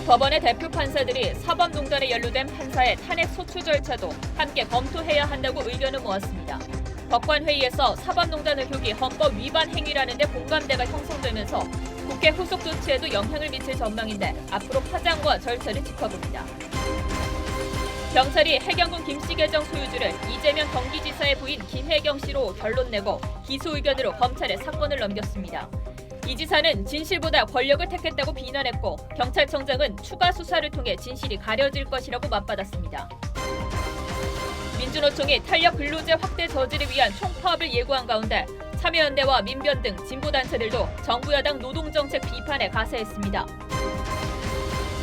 각 법원의 대표 판사들이 사법농단에 연루된 판사의 탄핵 소추 절차도 함께 검토해야 한다고 의견을 모았습니다. 법관회의에서 사법농단 의혹이 헌법 위반 행위라는 데 공감대가 형성되면서 국회 후속 조치에도 영향을 미칠 전망인데 앞으로 파장과 절차를 짚어봅니다. 경찰이 해경군 김씨 계정 소유주를 이재명 경기지사의 부인 김혜경 씨로 결론 내고 기소 의견으로 검찰에 사건을 넘겼습니다. 이 지사는 진실보다 권력을 택했다고 비난했고 경찰청장은 추가 수사를 통해 진실이 가려질 것이라고 맞받았습니다. 민주노총이 탄력 근로제 확대 저지를 위한 총파업을 예고한 가운데 참여연대와 민변 등 진보단체들도 정부 여당 노동정책 비판에 가세했습니다.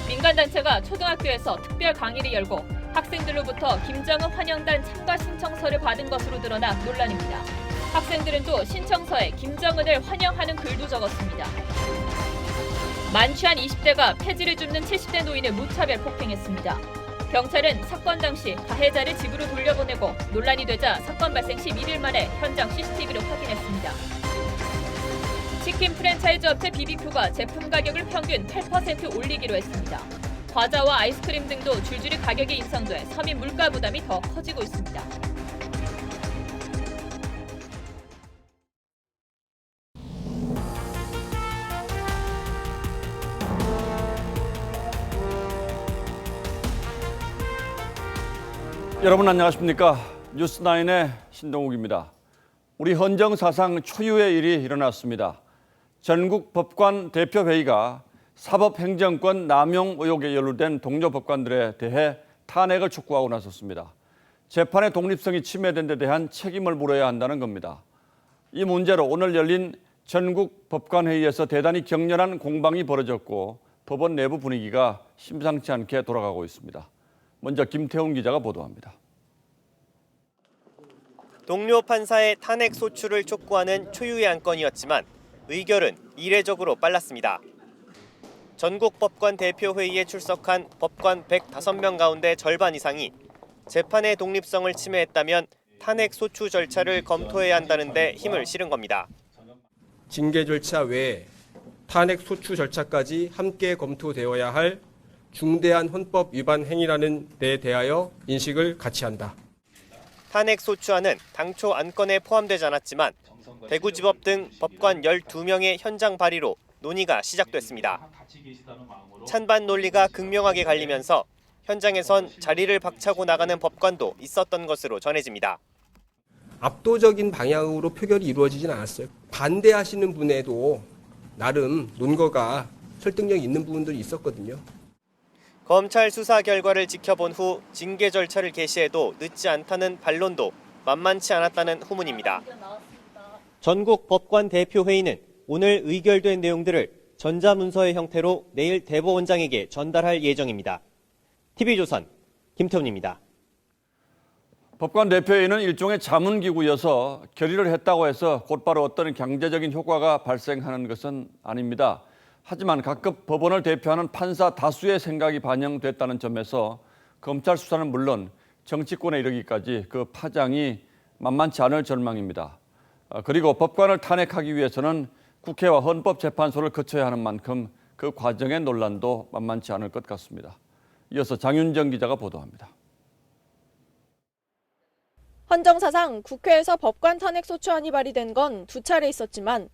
민간단체가 초등학교에서 특별 강의를 열고 학생들로부터 김정은 환영단 참가 신청서를 받은 것으로 드러나 논란입니다. 학생들은 또 신청서에 김정은을 환영하는 글도 적었습니다. 만취한 20대가 폐지를 줍는 70대 노인을 무차별 폭행했습니다. 경찰은 사건 당시 가해자를 집으로 돌려보내고 논란이 되자 사건 발생 11일 만에 현장 CCTV를 확인했습니다. 치킨 프랜차이즈 업체 BBQ가 제품 가격을 평균 8% 올리기로 했습니다. 과자와 아이스크림 등도 줄줄이 가격이 인상돼 서민 물가 부담이 더 커지고 있습니다. 여러분 안녕하십니까? 뉴스9의 신동욱입니다. 우리 헌정 사상 초유의 일이 일어났습니다. 전국 법관 대표회의가 사법행정권 남용 의혹에 연루된 동료 법관들에 대해 탄핵을 촉구하고 나섰습니다. 재판의 독립성이 침해된 데 대한 책임을 물어야 한다는 겁니다. 이 문제로 오늘 열린 전국 법관회의에서 대단히 격렬한 공방이 벌어졌고 법원 내부 분위기가 심상치 않게 돌아가고 있습니다. 먼저 김태훈 기자가 보도합니다. 동료 판사의 탄핵 소추를 촉구하는 초유의 안건이었지만 의결은 이례적으로 빨랐습니다. 전국 법관 대표회의에 출석한 법관 105명 가운데 절반 이상이 재판의 독립성을 침해했다면 탄핵 소추 절차를 검토해야 한다는 데 힘을 실은 겁니다. 징계 절차 외에 탄핵 소추 절차까지 함께 검토되어야 할 중대한 헌법 위반 행위라는 데 대하여 인식을 같이 한다. 탄핵 소추안은 당초 안건에 포함되지 않았지만 대구지법 등 법관 12명의 현장 발의로 논의가 시작됐습니다. 찬반 논리가 극명하게 갈리면서 현장에선 자리를 박차고 나가는 법관도 있었던 것으로 전해집니다. 압도적인 방향으로 표결이 이루어지진 않았어요. 반대하시는 분에도 나름 논거가 설득력 있는 부분들이 있었거든요. 검찰 수사 결과를 지켜본 후 징계 절차를 개시해도 늦지 않다는 반론도 만만치 않았다는 후문입니다. 전국 법관 대표회의는 오늘 의결된 내용들을 전자문서의 형태로 내일 대법원장에게 전달할 예정입니다. TV조선 김태훈입니다. 법관 대표회의는 일종의 자문기구여서 결의를 했다고 해서 곧바로 어떤 경제적인 효과가 발생하는 것은 아닙니다. 하지만 각급 법원을 대표하는 판사 다수의 생각이 반영됐다는 점에서 검찰 수사는 물론 정치권에 이르기까지 그 파장이 만만치 않을 전망입니다. 그리고 법관을 탄핵하기 위해서는 국회와 헌법재판소를 거쳐야 하는 만큼 그 과정의 논란도 만만치 않을 것 같습니다. 이어서 장윤정 기자가 보도합니다. 헌정사상 국회에서 법관 탄핵 소추안이 발의된 건 2차례 있었지만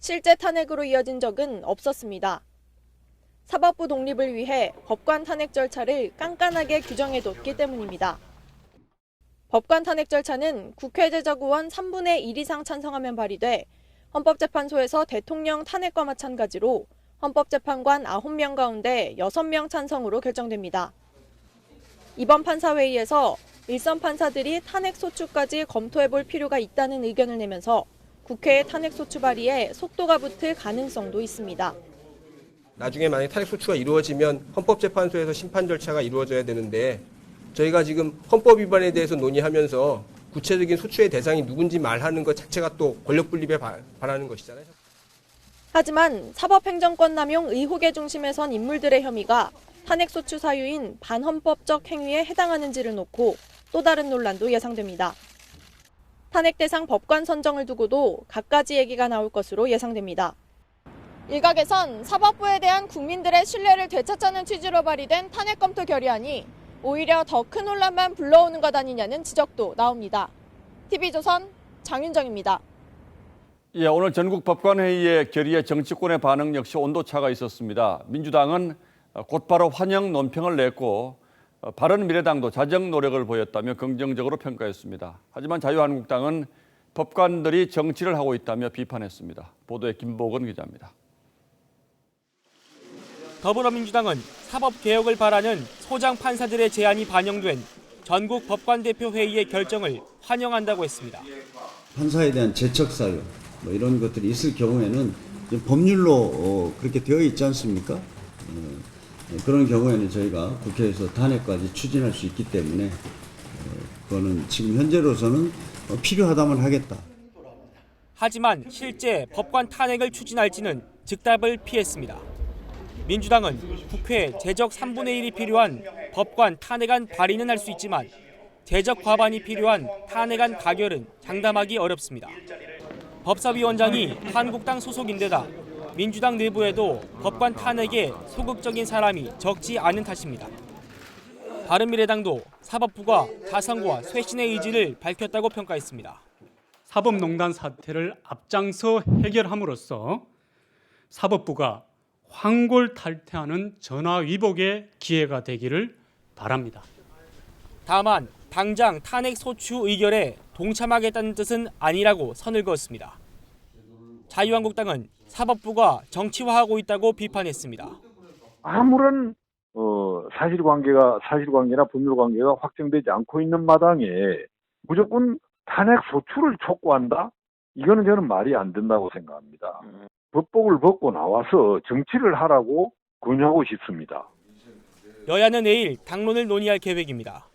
실제 탄핵으로 이어진 적은 없었습니다. 사법부 독립을 위해 법관 탄핵 절차를 깐깐하게 규정해뒀기 때문입니다. 법관 탄핵 절차는 국회 제적의원 3분의 1 이상 찬성하면 발의돼 헌법재판소에서 대통령 탄핵과 마찬가지로 헌법재판관 9명 가운데 6명 찬성으로 결정됩니다. 이번 판사회의에서 일선 판사들이 탄핵 소추까지 검토해볼 필요가 있다는 의견을 내면서 국회의 탄핵 소추 발의에 속도가 붙을 가능성도 있습니다. 나중에 만약 탄핵 소추가 이루어지면 헌법재판소에서 심판 절차가 이루어져야 되는데 저희가 지금 헌법 위반에 대해서 논의하면서 구체적인 소추의 대상이 누군지 말하는 것 자체가 또 권력 분립에 반하는 것이잖아요. 하지만 사법행정권 남용 의혹의 중심에 선 인물들의 혐의가 탄핵 소추 사유인 반헌법적 행위에 해당하는지를 놓고 또 다른 논란도 예상됩니다. 탄핵 대상 법관 선정을 두고도 갖가지 얘기가 나올 것으로 예상됩니다. 일각에선 사법부에 대한 국민들의 신뢰를 되찾자는 취지로 발의된 탄핵 검토 결의안이 오히려 더 큰 혼란만 불러오는 것 아니냐는 지적도 나옵니다. TV조선 장윤정입니다. 예, 오늘 전국 법관회의의 결의에 정치권의 반응 역시 온도차가 있었습니다. 민주당은 곧바로 환영 논평을 냈고 바른미래당도 자정 노력을 보였다며 긍정적으로 평가했습니다. 하지만 자유한국당은 법관들이 정치를 하고 있다며 비판했습니다. 보도에 김보건 기자입니다. 더불어민주당은 사법개혁을 바라는 소장 판사들의 제안이 반영된 전국 법관대표회의의 결정을 환영한다고 했습니다. 판사에 대한 재척 사유 이런 것들이 있을 경우에는 법률로 그렇게 되어 있지 않습니까? 그런 경우에는 저희가 국회에서 탄핵까지 추진할 수 있기 때문에 그거는 지금 현재로서는 필요하다면 하겠다. 하지만 실제 법관 탄핵을 추진할지는 즉답을 피했습니다. 민주당은 국회 제적 3분의 1이 필요한 법관 탄핵안 발의는 할 수 있지만 제적 과반이 필요한 탄핵안 가결은 장담하기 어렵습니다. 법사위원장이 한국당 소속인데다 민주당 내부에도 법관 탄핵에 소극적인 사람이 적지 않은 탓입니다. 바른미래당도 사법부가 자성과 쇄신의 의지를 밝혔다고 평가했습니다. 사법농단 사태를 앞장서 해결함으로써 사법부가 황골탈퇴하는 전화위복의 기회가 되기를 바랍니다. 다만 당장 탄핵 소추 의결에 동참하겠다는 뜻은 아니라고 선을 그었습니다. 자유한국당은 사법부가 정치화하고 있다고 비판했습니다. 아무런 사실관계나 법률관계가 확정되지 않고 있는 마당에 무조건 탄핵 소추를 촉구한다? 이거는 저는 말이 안 된다고 생각합니다. 법복을 벗고 나와서 정치를 하라고 권유하고 싶습니다. 여야는 내일 당론을 논의할 계획입니다.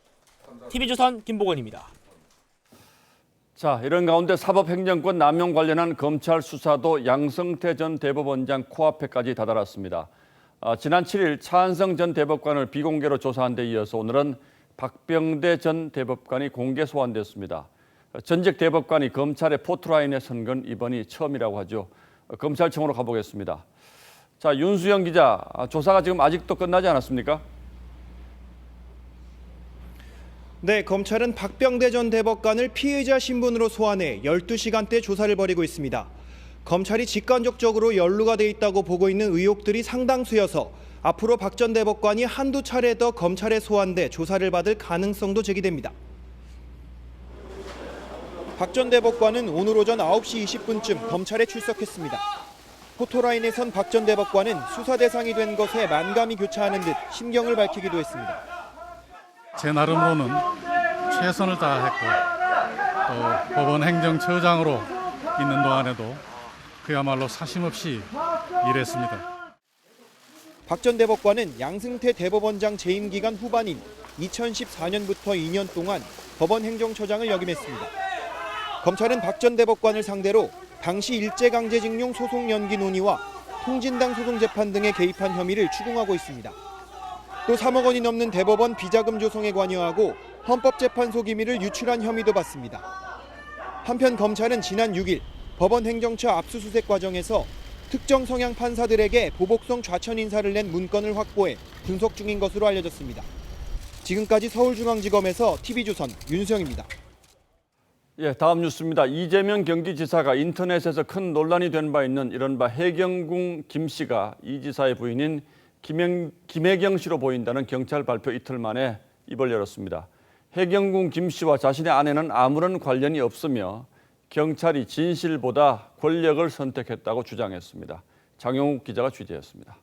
TV조선 김보건입니다. 자, 이런 가운데 사법행정권 남용 관련한 검찰 수사도 양승태 전 대법원장 코앞에까지 다다랐습니다. 지난 7일 차한성 전 대법관을 비공개로 조사한 데 이어서 오늘은 박병대 전 대법관이 공개 소환됐습니다. 전직 대법관이 검찰의 포트라인에 선 건 이번이 처음이라고 하죠. 검찰청으로 가보겠습니다. 자, 윤수영 기자, 조사가 지금 아직도 끝나지 않았습니까? 네, 검찰은 박병대 전 대법관을 피의자 신분으로 소환해 12시간대 조사를 벌이고 있습니다. 검찰이 직간접적으로 연루가 돼 있다고 보고 있는 의혹들이 상당수여서 앞으로 박 전 대법관이 한두 차례 더 검찰에 소환돼 조사를 받을 가능성도 제기됩니다. 박 전 대법관은 오늘 오전 9시 20분쯤 검찰에 출석했습니다. 포토라인에 선 박 전 대법관은 수사 대상이 된 것에 만감이 교차하는 듯 심경을 밝히기도 했습니다. 제 나름으로는 최선을 다했고 또 법원 행정처장으로 있는 동안에도 그야말로 사심없이 일했습니다. 박 전 대법관은 양승태 대법원장 재임 기간 후반인 2014년부터 2년 동안 법원 행정처장을 역임했습니다. 검찰은 박 전 대법관을 상대로 당시 일제강제징용 소송 연기 논의와 통진당 소송 재판 등에 개입한 혐의를 추궁하고 있습니다. 또 3억 원이 넘는 대법원 비자금 조성에 관여하고 헌법재판소 기밀을 유출한 혐의도 받습니다. 한편 검찰은 지난 6일 법원 행정처 압수수색 과정에서 특정 성향 판사들에게 보복성 좌천 인사를 낸 문건을 확보해 분석 중인 것으로 알려졌습니다. 지금까지 서울중앙지검에서 TV조선 윤수영입니다. 예, 다음 뉴스입니다. 이재명 경기지사가 인터넷에서 큰 논란이 된 바 있는 이른바 해경궁 김 씨가 이 지사의 부인인 김혜경 씨로 보인다는 경찰 발표 이틀 만에 입을 열었습니다. 해경궁 김 씨와 자신의 아내는 아무런 관련이 없으며 경찰이 진실보다 권력을 선택했다고 주장했습니다. 장용욱 기자가 취재했습니다.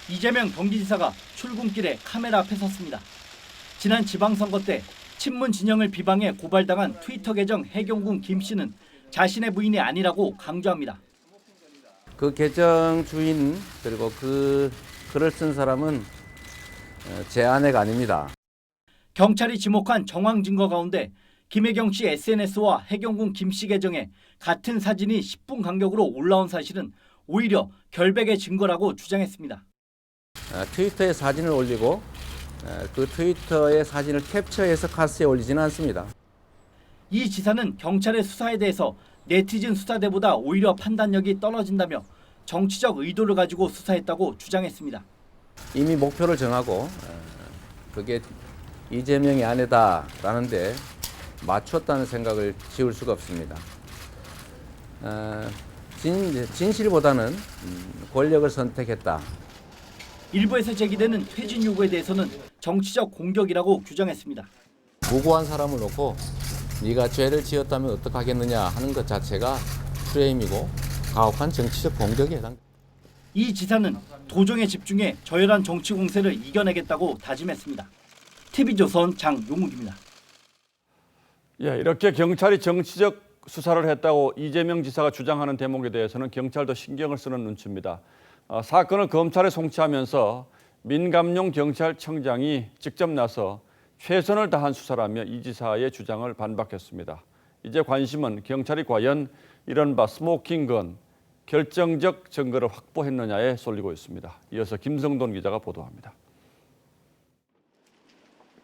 이재명 경기지사가 출근길에 카메라 앞에 섰습니다. 지난 지방선거 때 친문 진영을 비방해 고발당한 트위터 계정 해경궁 김 씨는 자신의 부인이 아니라고 강조합니다. 그 계정 주인 그리고 그 글을 쓴 사람은 제 아내가 아닙니다. 경찰이 지목한 정황 증거 가운데 김혜경 씨 SNS와 해경궁 김 씨 계정에 같은 사진이 10분 간격으로 올라온 사실은 오히려 결백의 증거라고 주장했습니다. 트위터에 사진을 올리고 그 트위터의 사진을 캡처해서 카스에 올리지는 않습니다. 이 지사는 경찰의 수사에 대해서 네티즌 수사대보다 오히려 판단력이 떨어진다며 정치적 의도를 가지고 수사했다고 주장했습니다. 이미 목표를 정하고 그게 이재명이 아니다라는데 맞췄다는 생각을 지울 수가 없습니다. 진실보다는 권력을 선택했다. 일부에서 제기되는 퇴진 요구에 대해서는 정치적 공격이라고 규정했습니다. 무고한 사람을 놓고 네가 죄를 지었다면 어떡하겠느냐 하는 것 자체가 프레임이고 가혹한 정치적 공격에 해당됩니다. 이 지사는 도정에 집중해 저열한 정치 공세를 이겨내겠다고 다짐했습니다. TV조선 장용욱입니다. 예, 이렇게 경찰이 정치적 수사를 했다고 이재명 지사가 주장하는 대목에 대해서는 경찰도 신경을 쓰는 눈치입니다. 사건을 검찰에 송치하면서 민감용 경찰청장이 직접 나서 최선을 다한 수사라며 이 지사의 주장을 반박했습니다. 이제 관심은 경찰이 과연 이른바 스모킹건 결정적 증거를 확보했느냐에 쏠리고 있습니다. 이어서 김성돈 기자가 보도합니다.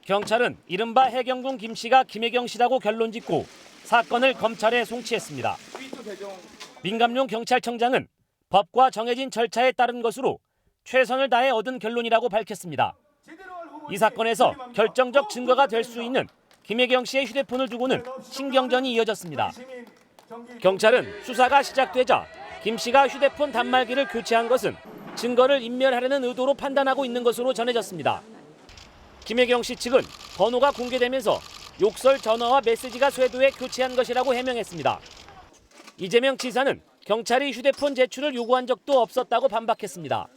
경찰은 이른바 해경군 김 씨가 김혜경 씨라고 결론짓고 사건을 검찰에 송치했습니다. 민감용 경찰청장은 법과 정해진 절차에 따른 것으로 최선을 다해 얻은 결론이라고 밝혔습니다. 이 사건에서 결정적 증거가 될 수 있는 김혜경 씨의 휴대폰을 두고는 신경전이 이어졌습니다. 경찰은 수사가 시작되자 김 씨가 휴대폰 단말기를 교체한 것은 증거를 인멸하려는 의도로 판단하고 있는 것으로 전해졌습니다. 김혜경 씨 측은 번호가 공개되면서 욕설 전화와 메시지가 쇄도해 교체한 것이라고 해명했습니다. 이재명 지사는 경찰이 휴대폰 제출을 요구한 적도 없었다고 반박했습니다.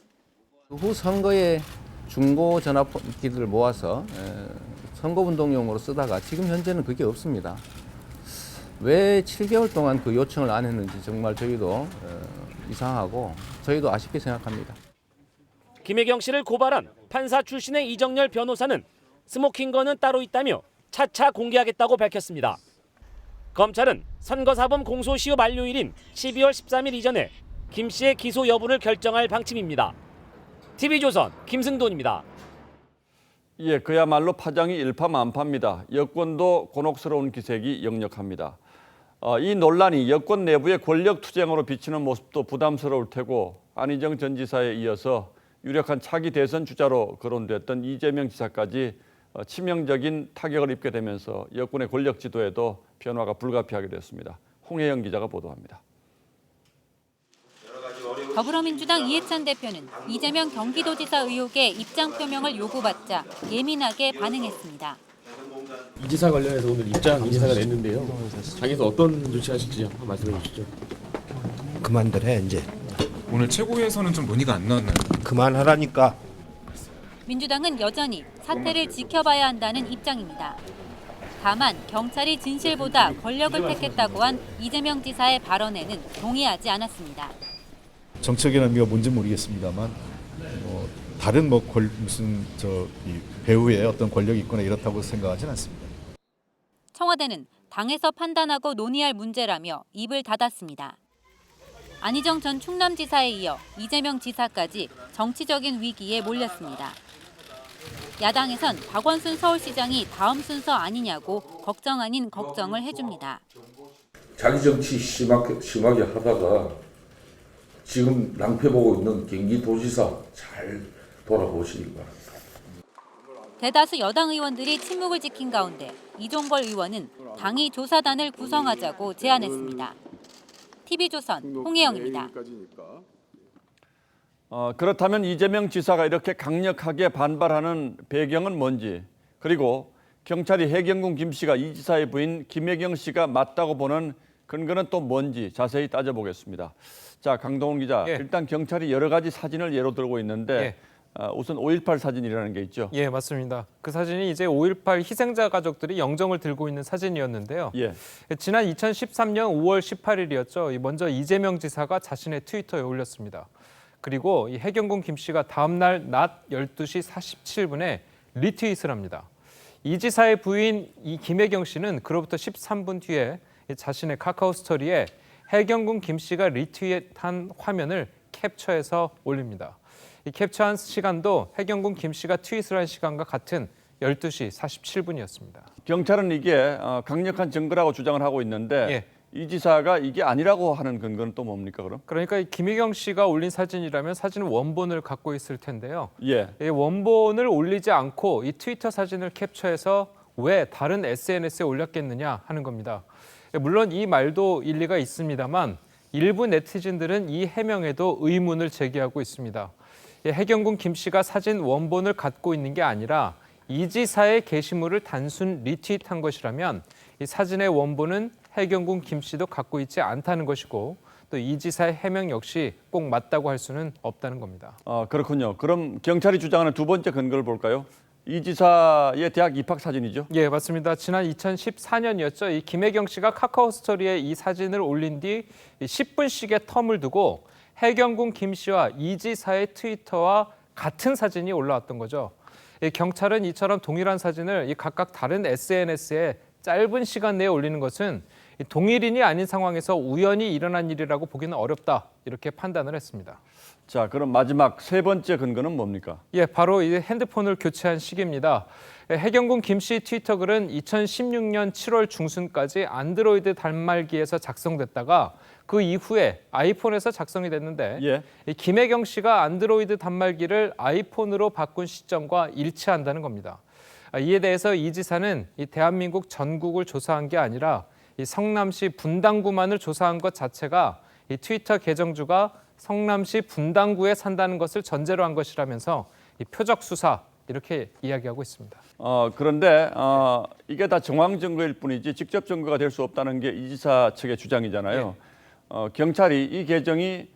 후 선거에 중고 전화기들을 모아서 선거운동용으로 쓰다가 지금 현재는 그게 없습니다. 왜 7개월 동안 그 요청을 안 했는지 정말 저희도 이상하고 저희도 아쉽게 생각합니다. 김혜경 씨를 고발한 판사 출신의 이정열 변호사는 스모킹건은 따로 있다며 차차 공개하겠다고 밝혔습니다. 검찰은 선거사범 공소시효 만료일인 12월 13일 이전에 김 씨의 기소 여부를 결정할 방침입니다. TV조선 김승돈입니다. 예, 그야말로 파장이 일파만파입니다. 여권도 곤혹스러운 기색이 역력합니다. 이 논란이 여권 내부의 권력 투쟁으로 비치는 모습도 부담스러울 테고 안희정 전 지사에 이어서 유력한 차기 대선 주자로 거론됐던 이재명 지사까지 치명적인 타격을 입게 되면서 여권의 권력 지도에도 변화가 불가피하게 됐습니다. 홍혜영 기자가 보도합니다. 더불어민주당 이해찬 대표는 이재명 경기도지사 의혹에 입장 표명을 요구받자 예민하게 반응했습니다. 이 지사 관련해서 오늘 입장 이 지사가 냈는데요. 장에서 어떤 조치하실지 한번 말씀해 주시죠. 그만들 해 이제. 오늘 최고위에서는 좀 논의가 안 나왔나요? 그만하라니까. 민주당은 여전히 사태를 지켜봐야 한다는 입장입니다. 다만 경찰이 진실보다 권력을 택했다고 한 이재명 지사의 발언에는 동의하지 않았습니다. 정책의 의미가 뭔지 모르겠습니다만 다른 무슨 이 배후에 어떤 권력이 있거나 이렇다고 생각하지는 않습니다. 청와대는 당에서 판단하고 논의할 문제라며 입을 닫았습니다. 안희정 전 충남지사에 이어 이재명 지사까지 정치적인 위기에 몰렸습니다. 야당에선 박원순 서울시장이 다음 순서 아니냐고 걱정 아닌 걱정을 해줍니다. 자기 정치 심하게 하다가 지금 낭패 보고 있는 경기도지사 잘 돌아보시기 바랍니다. 대다수 여당 의원들이 침묵을 지킨 가운데 이종걸 의원은 당이 조사단을 구성하자고 제안했습니다. TV조선 홍혜영입니다. 그렇다면 이재명 지사가 이렇게 강력하게 반발하는 배경은 뭔지, 그리고 경찰이 해경군 김 씨가 이 지사의 부인 김혜경 씨가 맞다고 보는 근거는 또 뭔지 자세히 따져보겠습니다. 자, 강동훈 기자, 일단 경찰이 여러 가지 사진을 예로 들고 있는데 우선 5.18 사진이라는 게 있죠. 예, 맞습니다. 그 사진이 이제 5.18 희생자 가족들이 영정을 들고 있는 사진이었는데요. 지난 2013년 5월 18일이었죠. 먼저 이재명 지사가 자신의 트위터에 올렸습니다. 그리고 이 해경군 김 씨가 다음 날 낮 12시 47분에 리트윗을 합니다. 이 지사의 부인 이 김혜경 씨는 그로부터 13분 뒤에 자신의 카카오 스토리에 해경군 김 씨가 리트윗한 화면을 캡처해서 올립니다. 이 캡처한 시간도 해경군 김 씨가 트윗을 한 시간과 같은 12시 47분이었습니다. 경찰은 이게 강력한 증거라고 주장을 하고 있는데 이 지사가 이게 아니라고 하는 근거는 또 뭡니까 그럼? 그러니까 이 김혜경 씨가 올린 사진이라면 사진은 원본을 갖고 있을 텐데요. 예. 이 원본을 올리지 않고 이 트위터 사진을 캡처해서 왜 다른 SNS에 올렸겠느냐 하는 겁니다. 물론 이 말도 일리가 있습니다만 일부 네티즌들은 이 해명에도 의문을 제기하고 있습니다. 해경군 김 씨가 사진 원본을 갖고 있는 게 아니라 이 지사의 게시물을 단순 리트윗한 것이라면 이 사진의 원본은 해경군 김 씨도 갖고 있지 않다는 것이고 또 이 지사의 해명 역시 꼭 맞다고 할 수는 없다는 겁니다. 그렇군요. 그럼 경찰이 주장하는 두 번째 근거를 볼까요? 이 지사의 대학 입학 사진이죠? 예, 맞습니다. 지난 2014년이었죠. 이 김혜경 씨가 카카오 스토리에 이 사진을 올린 뒤 10분씩의 텀을 두고 해경군 김 씨와 이 지사의 트위터와 같은 사진이 올라왔던 거죠. 경찰은 이처럼 동일한 사진을 각각 다른 SNS에 짧은 시간 내에 올리는 것은 동일인이 아닌 상황에서 우연히 일어난 일이라고 보기는 어렵다 이렇게 판단을 했습니다. 자, 그럼 마지막 세 번째 근거는 뭡니까? 예, 바로 이 핸드폰을 교체한 시기입니다. 해경군 김 씨 트위터 글은 2016년 7월 중순까지 안드로이드 단말기에서 작성됐다가 그 이후에 아이폰에서 작성이 됐는데 이 김혜경 씨가 안드로이드 단말기를 아이폰으로 바꾼 시점과 일치한다는 겁니다. 이에 대해서 이 지사는 이 대한민국 전국을 조사한 게 아니라 이 성남시 분당구만을 조사한 것 자체가 이 트위터 계정주가 성남시 분당구에 산다는 것을 전제로 한 것이라면서 이 표적 수사 이렇게 이야기하고 있습니다. 그런데 이게 다 정황 증거일 뿐이지 직접 증거가 될 수 없다는 게 이 지사 측의 주장이잖아요. 경찰이 이 계정이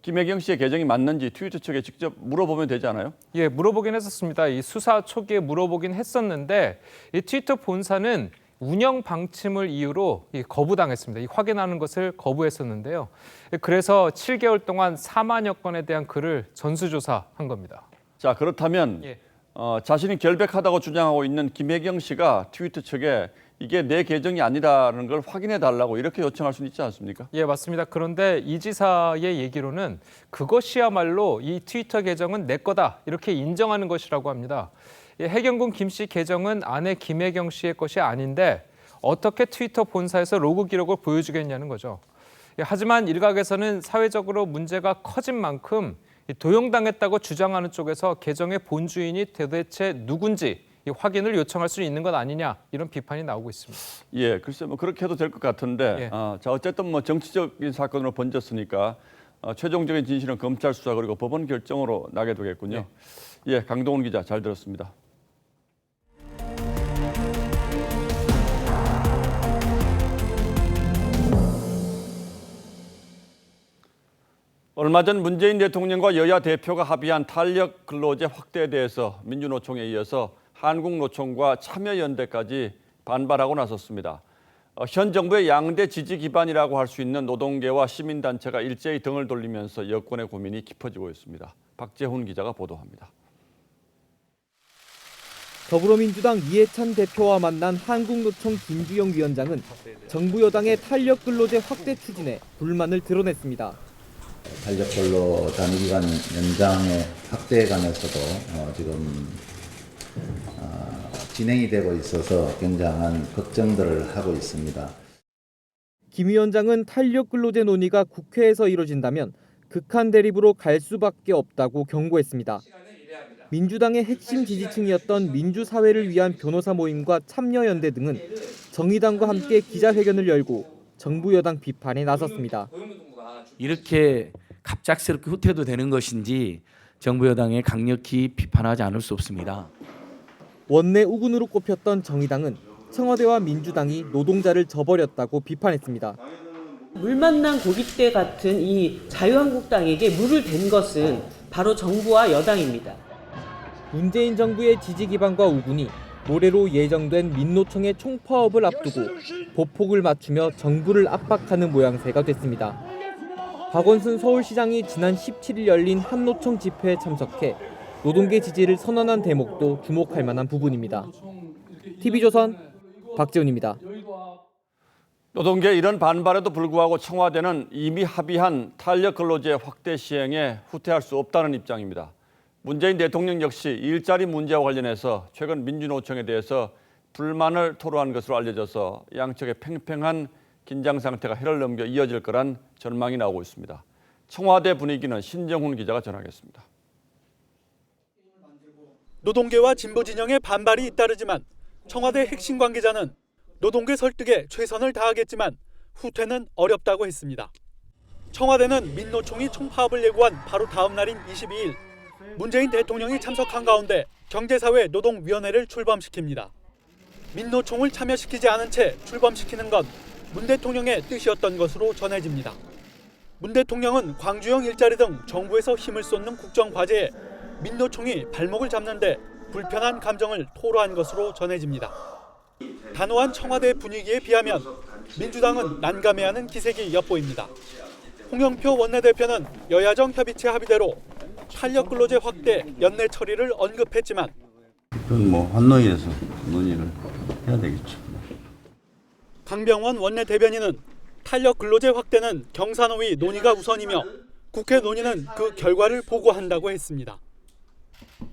김혜경 씨의 계정이 맞는지 트위터 측에 직접 물어보면 되지 않아요? 예, 물어보긴 했었습니다. 이 수사 초기에 물어보긴 했었는데 이 트위터 본사는 운영 방침을 이유로 거부당했습니다. 이 확인하는 것을 거부했었는데요. 그래서 7개월 동안 4만여 건에 대한 글을 전수조사한 겁니다. 자, 그렇다면 자신이 결백하다고 주장하고 있는 김혜경 씨가 트위터 측에 이게 내 계정이 아니라는 걸 확인해 달라고 이렇게 요청할 수는 있지 않습니까? 예, 맞습니다. 그런데 이 지사의 얘기로는 그것이야말로 이 트위터 계정은 내 거다 이렇게 인정하는 것이라고 합니다. 해경군 김 씨 계정은 아내 김혜경 씨의 것이 아닌데 어떻게 트위터 본사에서 로그 기록을 보여주겠냐는 거죠. 하지만 일각에서는 사회적으로 문제가 커진 만큼 도용당했다고 주장하는 쪽에서 계정의 본주인이 도대체 누군지 확인을 요청할 수 있는 것 아니냐 이런 비판이 나오고 있습니다. 예, 글쎄 뭐 그렇게 해도 될 것 같은데 자 어쨌든 뭐 정치적인 사건으로 번졌으니까 최종적인 진실은 검찰 수사 그리고 법원 결정으로 나게 되겠군요. 예, 강동원 기자 잘 들었습니다. 얼마 전 문재인 대통령과 여야 대표가 합의한 탄력 근로제 확대에 대해서 민주노총에 이어서 한국노총과 참여연대까지 반발하고 나섰습니다. 현 정부의 양대 지지 기반이라고 할 수 있는 노동계와 시민단체가 일제히 등을 돌리면서 여권의 고민이 깊어지고 있습니다. 박재훈 기자가 보도합니다. 더불어민주당 이해찬 대표와 만난 한국노총 김주영 위원장은 정부 여당의 탄력 근로제 확대 추진에 불만을 드러냈습니다. 탄력 근로 단위기간 연장의 확대에 관해서도 지금 진행이 되고 있어서 굉장한 걱정들을 하고 있습니다. 김 위원장은 탄력 근로제 논의가 국회에서 이뤄진다면 극한 대립으로 갈 수밖에 없다고 경고했습니다. 민주당의 핵심 지지층이었던 민주사회를 위한 변호사 모임과 참여연대 등은 정의당과 함께 기자회견을 열고 정부 여당 비판에 나섰습니다. 이렇게 갑작스럽게 후퇴도 되는 것인지 정부 여당에 강력히 비판하지 않을 수 없습니다. 원내 우군으로 꼽혔던 정의당은 청와대와 민주당이 노동자를 저버렸다고 비판했습니다. 물 만난 고깃대 같은 이 자유한국당에게 물을 댄 것은 바로 정부와 여당입니다. 문재인 정부의 지지 기반과 우군이 모레로 예정된 민노총의 총파업을 앞두고 보폭을 맞추며 정부를 압박하는 모양새가 됐습니다. 박원순 서울시장이 지난 17일 열린 한노총 집회에 참석해 노동계 지지를 선언한 대목도 주목할 만한 부분입니다. TV조선 박재훈입니다. 노동계 이런 반발에도 불구하고 청와대는 이미 합의한 탄력 근로제 확대 시행에 후퇴할 수 없다는 입장입니다. 문재인 대통령 역시 일자리 문제와 관련해서 최근 민주노총에 대해서 불만을 토로한 것으로 알려져서 양측의 팽팽한 긴장 상태가 해를 넘겨 이어질 거란 전망이 나오고 있습니다. 청와대 분위기는 신정훈 기자가 전하겠습니다. 노동계와 진보 진영의 반발이 잇따르지만 청와대 핵심 관계자는 노동계 설득에 최선을 다하겠지만 후퇴는 어렵다고 했습니다. 청와대는 민노총이 총파업을 예고한 바로 다음 날인 22일 문재인 대통령이 참석한 가운데 경제사회 노동위원회를 출범시킵니다. 민노총을 참여시키지 않은 채 출범시키는 건 문 대통령의 뜻이었던 것으로 전해집니다. 문 대통령은 광주형 일자리 등 정부에서 힘을 쏟는 국정과제에 민노총이 발목을 잡는데 불편한 감정을 토로한 것으로 전해집니다. 단호한 청와대 분위기에 비하면 민주당은 난감해하는 기색이 엿보입니다. 홍영표 원내대표는 여야정 협의체 합의대로 탄력 근로제 확대 연내 처리를 언급했지만 그건 뭐 환노위에서 논의를 해야 되겠죠. 강병원 원내대변인은 탄력 근로제 확대는 경사노위 논의가 우선이며 국회 논의는 그 결과를 보고한다고 했습니다.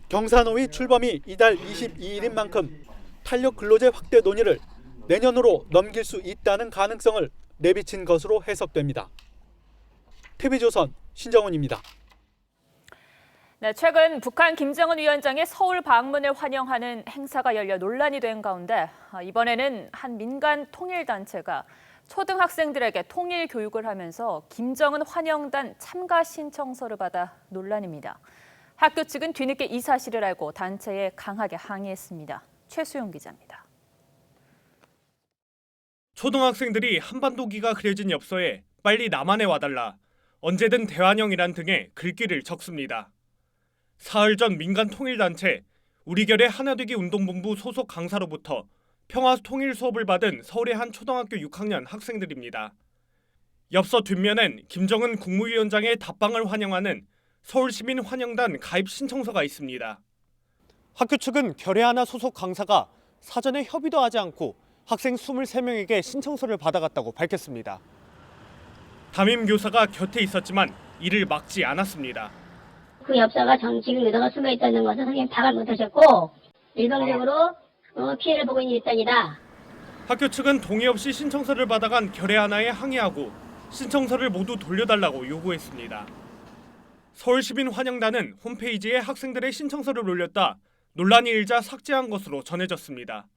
경사노위 출범이 이달 22일인 만큼 탄력 근로제 확대 논의를 내년으로 넘길 수 있다는 가능성을 내비친 것으로 해석됩니다. TV조선 신정훈입니다. 네, 최근 북한 김정은 위원장의 서울 방문을 환영하는 행사가 열려 논란이 된 가운데 이번에는 한 민간 통일단체가 초등학생들에게 통일 교육을 하면서 김정은 환영단 참가 신청서를 받아 논란입니다. 학교 측은 뒤늦게 이 사실을 알고 단체에 강하게 항의했습니다. 최수용 기자입니다. 초등학생들이 한반도기가 그려진 엽서에 빨리 남한에 와달라, 언제든 대환영이란 등의 글귀를 적습니다. 사흘 전 민간 통일단체 우리결의 하나되기 운동본부 소속 강사로부터 평화 통일 수업을 받은 서울의 한 초등학교 6학년 학생들입니다. 엽서 뒷면엔 김정은 국무위원장의 답방을 환영하는 서울시민 환영단 가입 신청서가 있습니다. 학교 측은 결의 하나 소속 강사가 사전에 협의도 하지 않고 학생 23명에게 신청서를 받아갔다고 밝혔습니다. 담임 교사가 곁에 있었지만 이를 막지 않았습니다. 그 엽서가 정치적 의도가 숨어 있다는 것은 선생님 파악을 못하셨고 일방적으로 피해를 보고 있는 일단이다. 학교 측은 동의 없이 신청서를 받아간 결의 하나에 항의하고 신청서를 모두 돌려달라고 요구했습니다. 서울시민 환영단은 홈페이지에 학생들의 신청서를 올렸다 논란이 일자 삭제한 것으로 전해졌습니다.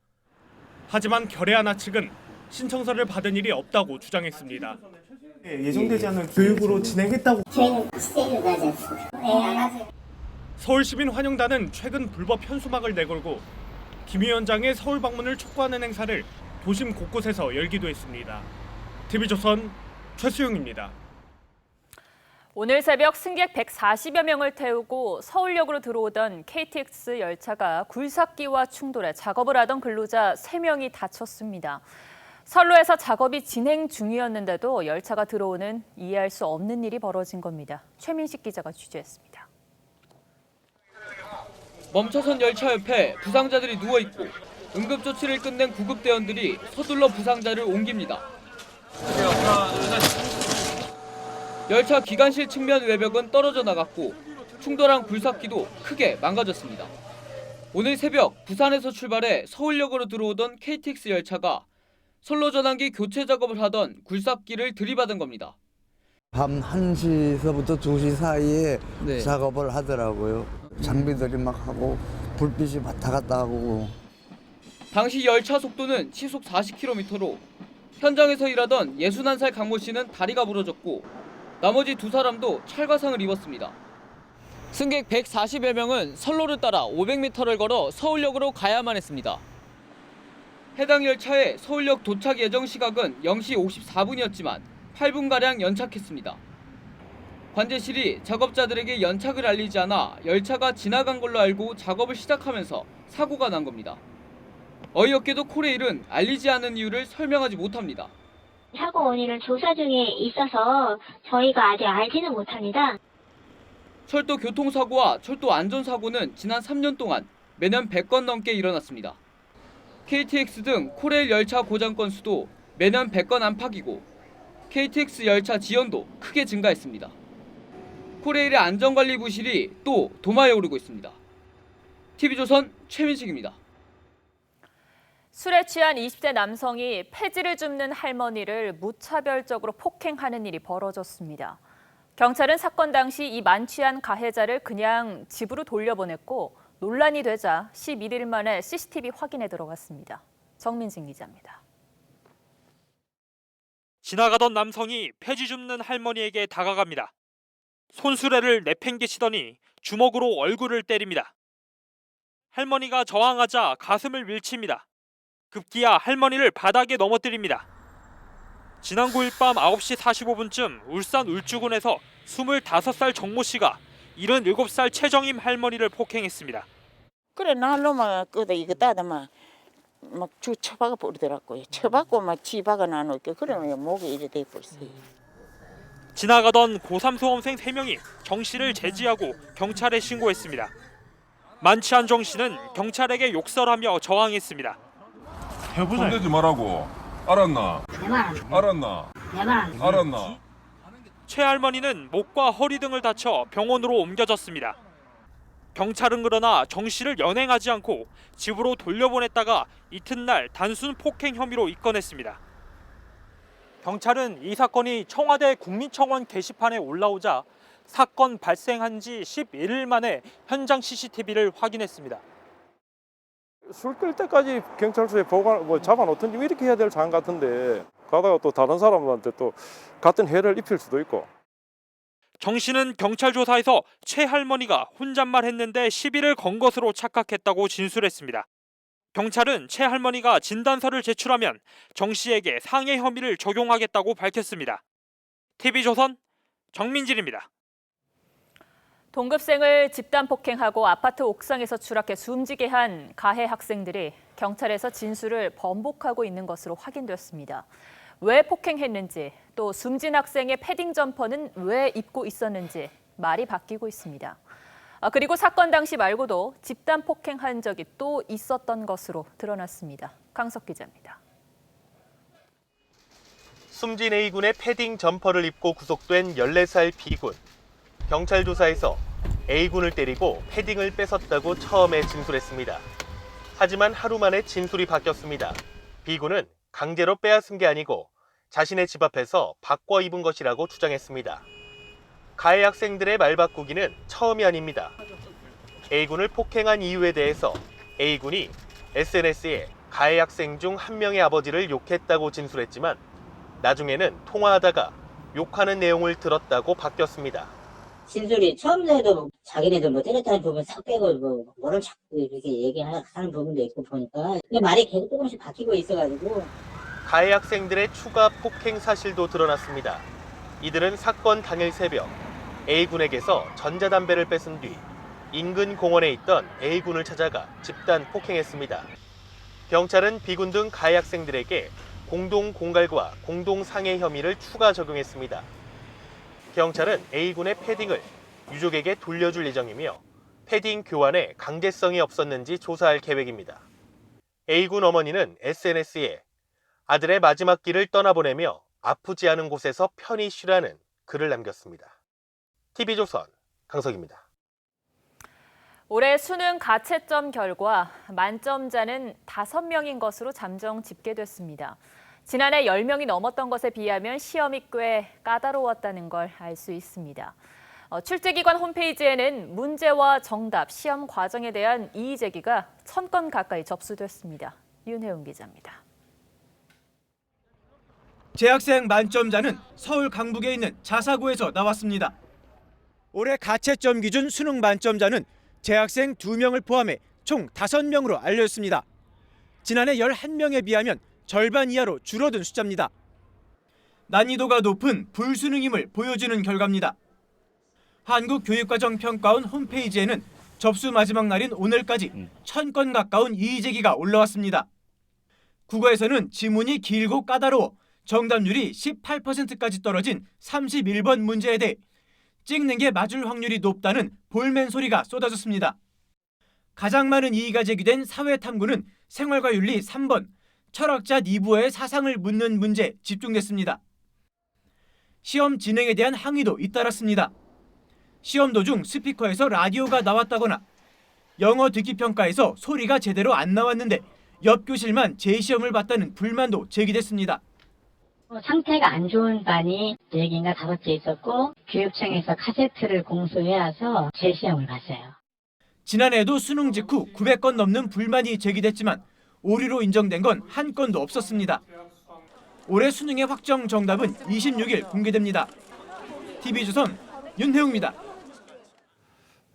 하지만 결의 하나 측은 신청서를 받은 일이 없다고 주장했습니다. 예정되지 않은 교육으로 진행했다고. 저희는 스테이를 가지 않습니다. 서울시민 환영단은 최근 불법 현수막을 내걸고 김 위원장의 서울 방문을 촉구하는 행사를 도심 곳곳에서 열기도 했습니다. TV조선 최수용입니다. 오늘 새벽 승객 140여 명을 태우고 서울역으로 들어오던 KTX 열차가 굴삭기와 충돌해 작업을 하던 근로자 3명이 다쳤습니다. 선로에서 작업이 진행 중이었는데도 열차가 들어오는 이해할 수 없는 일이 벌어진 겁니다. 최민식 기자가 취재했습니다. 멈춰선 열차 옆에 부상자들이 누워있고 응급조치를 끝낸 구급대원들이 서둘러 부상자를 옮깁니다. 열차 기관실 측면 외벽은 떨어져 나갔고 충돌한 굴삭기도 크게 망가졌습니다. 오늘 새벽 부산에서 출발해 서울역으로 들어오던 KTX 열차가 선로 전환기 교체 작업을 하던 굴삭기를 들이받은 겁니다. 밤 1시서부터 2시 사이에 작업을 하더라고요. 장비들이 막 하고 불빛이 왔다 갔다 하고. 당시 열차 속도는 시속 40km로 현장에서 일하던 61살 강모 씨는 다리가 부러졌고 나머지 2사람도 철과상을 입었습니다. 승객 140여 명은 선로를 따라 500m를 걸어 서울역으로 가야만 했습니다. 해당 열차의 서울역 도착 예정 시각은 0시 54분이었지만 8분가량 연착했습니다. 관제실이 작업자들에게 연착을 알리지 않아 열차가 지나간 걸로 알고 작업을 시작하면서 사고가 난 겁니다. 어이없게도 코레일은 알리지 않은 이유를 설명하지 못합니다. 사고 원인은 조사 중에 있어서 저희가 아직 알지는 못합니다. 철도 교통사고와 철도 안전사고는 지난 3년 동안 매년 100건 넘게 일어났습니다. KTX 등 코레일 열차 고장 건수도 매년 100건 안팎이고 KTX 열차 지연도 크게 증가했습니다. 코레일의 안전관리 부실이 또 도마에 오르고 있습니다. TV조선 최민식입니다. 술에 취한 20대 남성이 폐지를 줍는 할머니를 무차별적으로 폭행하는 일이 벌어졌습니다. 경찰은 사건 당시 이 만취한 가해자를 그냥 집으로 돌려보냈고 논란이 되자 11일 만에 CCTV 확인에 들어갔습니다. 정민진 기자입니다. 지나가던 남성이 폐지 줍는 할머니에게 다가갑니다. 손수레를 내팽개치더니 주먹으로 얼굴을 때립니다. 할머니가 저항하자 가슴을 밀칩니다. 급기야 할머니를 바닥에 넘어뜨립니다. 지난 9일 밤 9시 45분쯤 울산 울주군에서 25살 정모 씨가 77살 최정임 할머니를 폭행했습니다. 그래 날로만 끄다 이거 따다만 막 쳐박아 버리더라고요. 쳐박고 막 지박아 나놓게 그러면 목이 이래 돼 버렸어요. 지나가던 고3 수험생 3명이 정 씨를 제지하고 경찰에 신고했습니다. 만취한 정 씨는 경찰에게 욕설하며 저항했습니다. 손대지 말라고. 알았나? 알았나? 알았나? 최 할머니는 목과 허리 등을 다쳐 병원으로 옮겨졌습니다. 경찰은 그러나 정 씨를 연행하지 않고 집으로 돌려보냈다가 이튿날 단순 폭행 혐의로 입건했습니다. 경찰은 이 사건이 청와대 국민청원 게시판에 올라오자 사건 발생한 지 11일 만에 현장 CCTV를 확인했습니다. 술 깰 때까지 경찰서에 잡아놓든지 이렇게 해야 될 상황 같은데 가다가 또 다른 사람한테 또 같은 해를 입힐 수도 있고. 정 씨는 경찰 조사에서 최 할머니가 혼잣말 했는데 시비를 건 것으로 착각했다고 진술했습니다. 경찰은 최 할머니가 진단서를 제출하면 정 씨에게 상해 혐의를 적용하겠다고 밝혔습니다. TV조선 정민진입니다. 동급생을 집단 폭행하고 아파트 옥상에서 추락해 숨지게 한 가해 학생들이 경찰에서 진술을 번복하고 있는 것으로 확인됐습니다. 왜 폭행했는지, 또 숨진 학생의 패딩 점퍼는 왜 입고 있었는지 말이 바뀌고 있습니다. 그리고 사건 당시 말고도 집단 폭행한 적이 또 있었던 것으로 드러났습니다. 강석 기자입니다. 숨진 A군의 패딩 점퍼를 입고 구속된 14살 B군. 경찰 조사에서 A군을 때리고 패딩을 뺏었다고 처음에 진술했습니다. 하지만 하루 만에 진술이 바뀌었습니다. B군은 강제로 빼앗은 게 아니고 자신의 집 앞에서 바꿔 입은 것이라고 주장했습니다. 가해 학생들의 말 바꾸기는 처음이 아닙니다. A군을 폭행한 이유에 대해서 A군이 SNS에 가해 학생 중 한 명의 아버지를 욕했다고 진술했지만 나중에는 통화하다가 욕하는 내용을 들었다고 바뀌었습니다. 진술이 처음에도 자기네들 때렸다는 부분 싹 빼고 뭐를 자꾸 이렇게 얘기하는 부분도 있고 보니까 말이 계속 조금씩 바뀌고 있어가지고. 가해 학생들의 추가 폭행 사실도 드러났습니다. 이들은 사건 당일 새벽 A군에게서 전자담배를 뺏은 뒤 인근 공원에 있던 A군을 찾아가 집단 폭행했습니다. 경찰은 B군 등 가해 학생들에게 공동 공갈과 공동 상해 혐의를 추가 적용했습니다. 경찰은 A군의 패딩을 유족에게 돌려줄 예정이며 패딩 교환에 강제성이 없었는지 조사할 계획입니다. A군 어머니는 SNS에 아들의 마지막 길을 떠나보내며 아프지 않은 곳에서 편히 쉬라는 글을 남겼습니다. TV조선 강석입니다. 올해 수능 가채점 결과 만점자는 5명인 것으로 잠정 집계됐습니다. 지난해 10명이 넘었던 것에 비하면 시험이 꽤 까다로웠다는 걸 알 수 있습니다. 출제기관 홈페이지에는 문제와 정답, 시험 과정에 대한 이의 제기가 1000건 가까이 접수됐습니다. 윤혜웅 기자입니다. 재학생 만점자는 서울 강북에 있는 자사고에서 나왔습니다. 올해 가채점 기준 수능 만점자는 재학생 2명을 포함해 총 5명으로 알려졌습니다. 지난해 11명에 비하면 절반 이하로 줄어든 숫자입니다. 난이도가 높은 불수능임을 보여주는 결과입니다. 한국교육과정평가원 홈페이지에는 접수 마지막 날인 오늘까지 1000건 가까운 이의 제기가 올라왔습니다. 국어에서는 지문이 길고 까다로워 정답률이 18%까지 떨어진 31번 문제에 대해 찍는 게 맞을 확률이 높다는 볼멘 소리가 쏟아졌습니다. 가장 많은 이의가 제기된 사회탐구는 생활과 윤리 3번, 철학자 니부어의 사상을 묻는 문제에 집중됐습니다. 시험 진행에 대한 항의도 잇따랐습니다. 시험 도중 스피커에서 라디오가 나왔다거나 영어 듣기 평가에서 소리가 제대로 안 나왔는데 옆 교실만 재시험을 봤다는 불만도 제기됐습니다. 상태가 안 좋은 반이 4개인가 5개 있었고 교육청에서 카세트를 공수해와서 재시험을 봤어요. 지난해에도 수능 직후 900건 넘는 불만이 제기됐지만 오류로 인정된 건 한 건도 없었습니다. 올해 수능의 확정 정답은 26일 공개됩니다. TV조선 윤태웅입니다.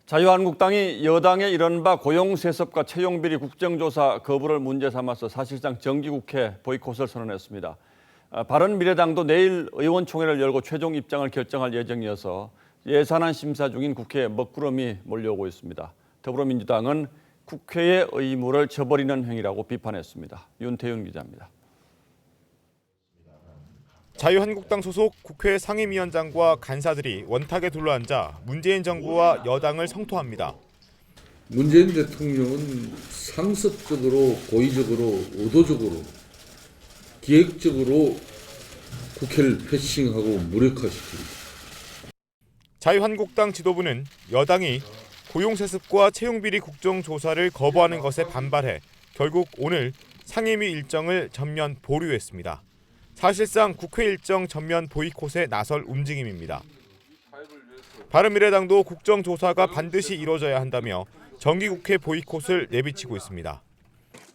자유한국당이 여당의 이른바 고용세습과 채용비리 국정조사 거부를 문제 삼아서 사실상 정기국회 보이콧을 선언했습니다. 바른미래당도 내일 의원총회를 열고 최종 입장을 결정할 예정이어서 예산안 심사 중인 국회에 먹구름이 몰려오고 있습니다. 더불어민주당은 국회의 의무를 저버리는 행위라고 비판했습니다. 윤태윤 기자입니다. 자유한국당 소속 국회 상임위원장과 간사들이 원탁에 둘러앉아 문재인 정부와 여당을 성토합니다. 문재인 대통령은 상습적으로, 고의적으로, 의도적으로, 기획적으로 국회를 패싱하고 무력화시킵니다. 자유한국당 지도부는 여당이 고용세습과 채용비리 국정조사를 거부하는 것에 반발해 결국 오늘 상임위 일정을 전면 보류했습니다. 사실상 국회 일정 전면 보이콧에 나설 움직임입니다. 바른미래당도 국정조사가 반드시 이루어져야 한다며 정기국회 보이콧을 내비치고 있습니다.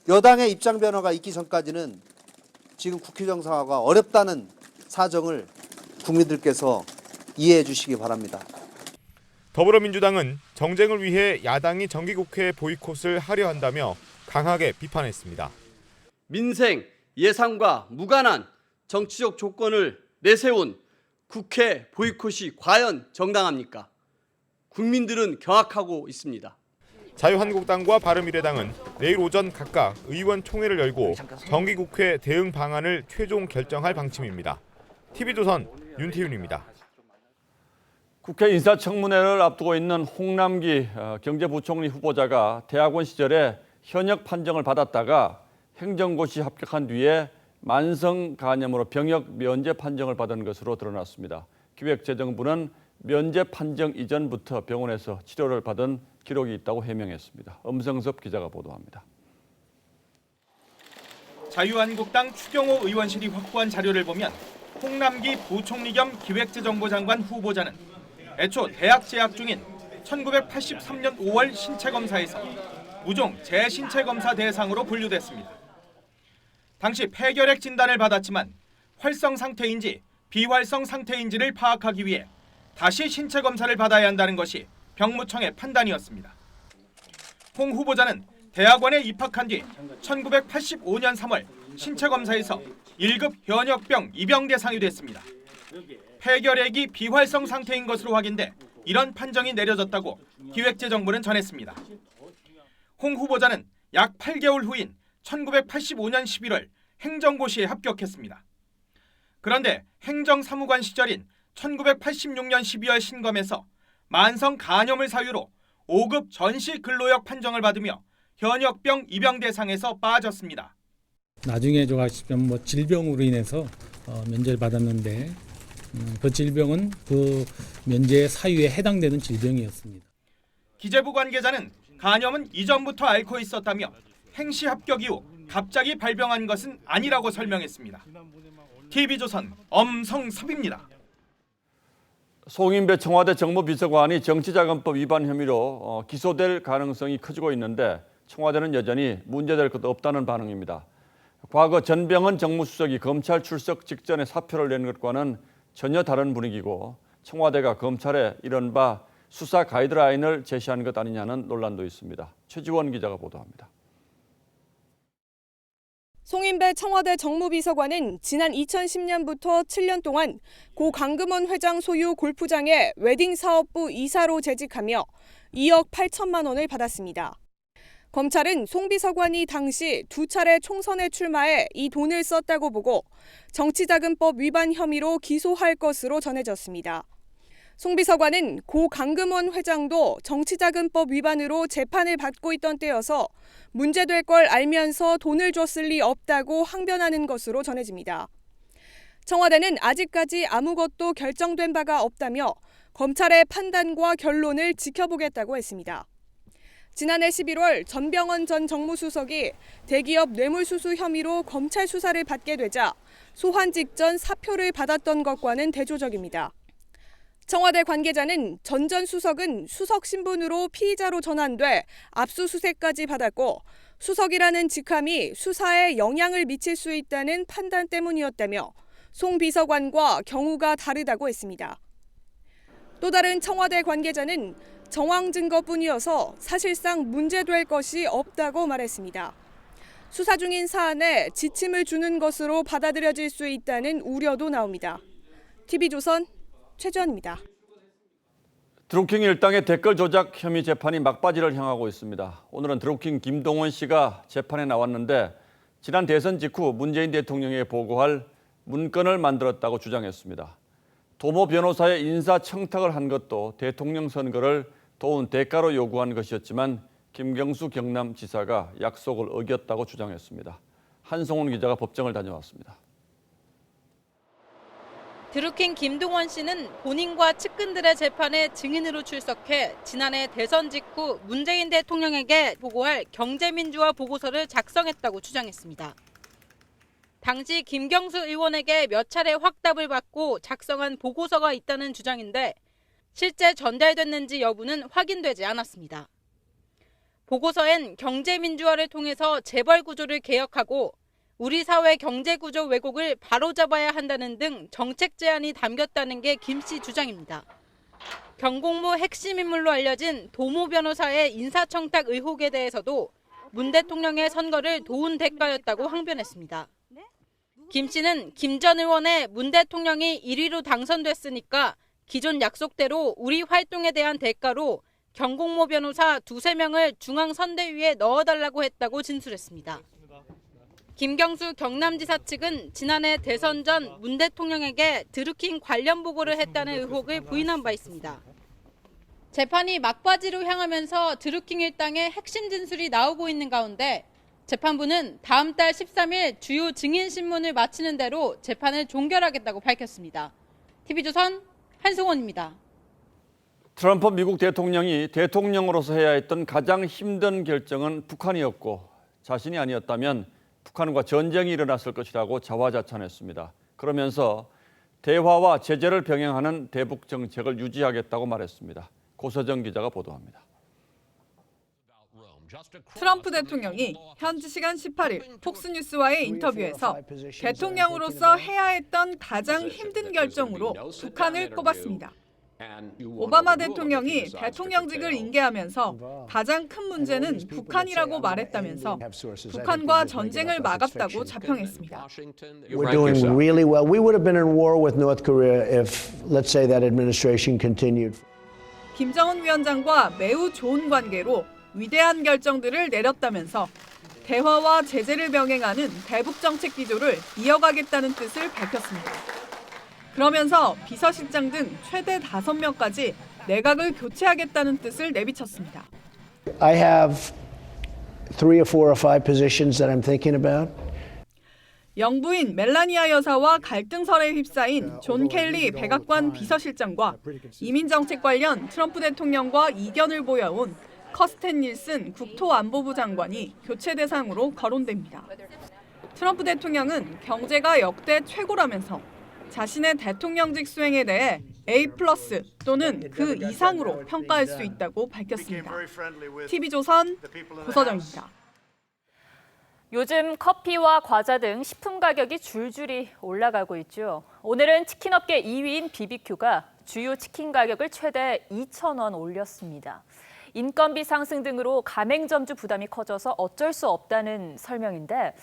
여당의 입장 변화가 있기 전까지는 지금 국회 정상화가 어렵다는 사정을 국민들께서 이해해 주시기 바랍니다. 더불어민주당은 정쟁을 위해 야당이 정기국회 보이콧을 하려 한다며 강하게 비판했습니다. 민생, 예산과 무관한 정치적 조건을 내세운 국회 보이콧이 과연 정당합니까? 국민들은 경악하고 있습니다. 자유한국당과 바른미래당은 내일 오전 각각 의원총회를 열고 정기국회 대응 방안을 최종 결정할 방침입니다. TV조선 윤태윤입니다. 국회 인사청문회를 앞두고 있는 홍남기 경제부총리 후보자가 대학원 시절에 현역 판정을 받았다가 행정고시 합격한 뒤에 만성 간염으로 병역 면제 판정을 받은 것으로 드러났습니다. 기획재정부는 면제 판정 이전부터 병원에서 치료를 받은 기록이 있다고 해명했습니다. 엄성섭 기자가 보도합니다. 자유한국당 추경호 의원실이 확보한 자료를 보면 홍남기 부총리 겸 기획재정부 장관 후보자는 애초 대학 재학 중인 1983년 5월 신체검사에서 무종 재신체검사 대상으로 분류됐습니다. 당시 폐결핵 진단을 받았지만 활성 상태인지 비활성 상태인지를 파악하기 위해 다시 신체 검사를 받아야 한다는 것이 병무청의 판단이었습니다. 홍 후보자는 대학원에 입학한 뒤 1985년 3월 신체 검사에서 1급 현역병 입영 대상이 됐습니다. 폐결핵이 비활성 상태인 것으로 확인돼 이런 판정이 내려졌다고 기획재정부는 전했습니다. 홍 후보자는 약 8개월 후인 1985년 11월 행정고시에 합격했습니다. 그런데 행정사무관 시절인 1986년 12월 신검에서 만성 간염을 사유로 5급 전시 근로역 판정을 받으며 현역병 입영 대상에서 빠졌습니다. 나중에 좀 아시면 질병으로 인해서 면제를 받았는데 그 질병은 그 면제 사유에 해당되는 질병이었습니다. 기재부 관계자는 간염은 이전부터 앓고 있었다며 행시 합격 이후 갑자기 발병한 것은 아니라고 설명했습니다. TV조선 엄성섭입니다. 송인배 청와대 정무비서관이 정치자금법 위반 혐의로 기소될 가능성이 커지고 있는데 청와대는 여전히 문제될 것 없다는 반응입니다. 과거 전병헌 정무수석이 검찰 출석 직전에 사표를 낸 것과는 전혀 다른 분위기고 청와대가 검찰에 이른바 수사 가이드라인을 제시한 것 아니냐는 논란도 있습니다. 최지원 기자가 보도합니다. 송인배 청와대 정무비서관은 지난 2010년부터 7년 동안 고 강금원 회장 소유 골프장의 웨딩사업부 이사로 재직하며 2억 8천만 원을 받았습니다. 검찰은 송 비서관이 당시 2차례 총선에 출마해 이 돈을 썼다고 보고 정치자금법 위반 혐의로 기소할 것으로 전해졌습니다. 송 비서관은 고 강금원 회장도 정치자금법 위반으로 재판을 받고 있던 때여서 문제될 걸 알면서 돈을 줬을 리 없다고 항변하는 것으로 전해집니다. 청와대는 아직까지 아무것도 결정된 바가 없다며 검찰의 판단과 결론을 지켜보겠다고 했습니다. 지난해 11월 전병헌 전 정무수석이 대기업 뇌물수수 혐의로 검찰 수사를 받게 되자 소환 직전 사표를 받았던 것과는 대조적입니다. 청와대 관계자는 전 수석은 수석 신분으로 피의자로 전환돼 압수수색까지 받았고 수석이라는 직함이 수사에 영향을 미칠 수 있다는 판단 때문이었다며 송 비서관과 경우가 다르다고 했습니다. 또 다른 청와대 관계자는 정황 증거뿐이어서 사실상 문제될 것이 없다고 말했습니다. 수사 중인 사안에 지침을 주는 것으로 받아들여질 수 있다는 우려도 나옵니다. TV조선 최주환입니다. 드루킹 일당의 댓글 조작 혐의 재판이 막바지를 향하고 있습니다. 오늘은 드루킹 김동원 씨가 재판에 나왔는데 지난 대선 직후 문재인 대통령에게 보고할 문건을 만들었다고 주장했습니다. 도모 변호사의 인사청탁을 한 것도 대통령 선거를 도운 대가로 요구한 것이었지만 김경수 경남지사가 약속을 어겼다고 주장했습니다. 한송훈 기자가 법정을 다녀왔습니다. 드루킹 김동원 씨는 본인과 측근들의 재판에 증인으로 출석해 지난해 대선 직후 문재인 대통령에게 보고할 경제민주화 보고서를 작성했다고 주장했습니다. 당시 김경수 의원에게 몇 차례 확답을 받고 작성한 보고서가 있다는 주장인데 실제 전달됐는지 여부는 확인되지 않았습니다. 보고서엔 경제민주화를 통해서 재벌 구조를 개혁하고 우리 사회 경제구조 왜곡을 바로잡아야 한다는 등 정책 제안이 담겼다는 게 김 씨 주장입니다. 경공모 핵심 인물로 알려진 도모 변호사의 인사청탁 의혹에 대해서도 문 대통령의 선거를 도운 대가였다고 항변했습니다. 김 씨는 김 전 의원의 문 대통령이 1위로 당선됐으니까 기존 약속대로 우리 활동에 대한 대가로 경공모 변호사 2~3명을 중앙선대위에 넣어달라고 했다고 진술했습니다. 김경수 경남지사 측은 지난해 대선 전 문 대통령에게 드루킹 관련 보고를 했다는 의혹을 부인한 바 있습니다. 재판이 막바지로 향하면서 드루킹 일당의 핵심 진술이 나오고 있는 가운데 재판부는 다음 달 13일 주요 증인 신문을 마치는 대로 재판을 종결하겠다고 밝혔습니다. TV조선 한송원입니다. 트럼프 미국 대통령이 대통령으로서 해야 했던 가장 힘든 결정은 북한이었고 자신이 아니었다면 북한과 전쟁이 일어났을 것이라고 자화자찬했습니다. 그러면서 대화와 제재를 병행하는 대북 정책을 유지하겠다고 말했습니다. 고서정 기자가 보도합니다. 트럼프 대통령이 현지 시간 18일 폭스뉴스와의 인터뷰에서 대통령으로서 해야 했던 가장 힘든 결정으로 북한을 꼽았습니다. 오바마 대통령이 대통령직을 임계하면서 가장 큰 문제는 북한이라고 말했다면서 북한과 전쟁을 막았다고 자평했습니다. We're doing really well. We would have been in war with North Korea if, let's say, that administration continued. 김정은 위원장과 매우 좋은 관계로 위대한 결정들을 내렸다면서 대화와 제재를 병행하는 대북 정책 기조를 이어가겠다는 뜻을 밝혔습니다. 그러면서 비서실장 등 최대 5명까지 내각을 교체하겠다는 뜻을 내비쳤습니다. I have 3 or 4 or 5 positions that I'm thinking about. 영부인 멜라니아 여사와 갈등설에 휩싸인 존 켈리 백악관 비서실장과 이민정책 관련 트럼프 대통령과 이견을 보여온 커스텐 닐슨 국토안보부 장관이 교체 대상으로 거론됩니다. 트럼프 대통령은 경제가 역대 최고라면서 자신의 대통령직 수행에 대해 A+ 또는 그 이상으로 평가할 수 있다고 밝혔습니다. TV조선 고서정입니다. 요즘 커피와 과자 등 식품 가격이 줄줄이 올라가고 있죠. 오늘은 치킨업계 2위인 BBQ가 주요 치킨 가격을 최대 2,000원 올렸습니다. 인건비 상승 등으로 가맹점주 부담이 커져서 어쩔 수 없다는 설명인데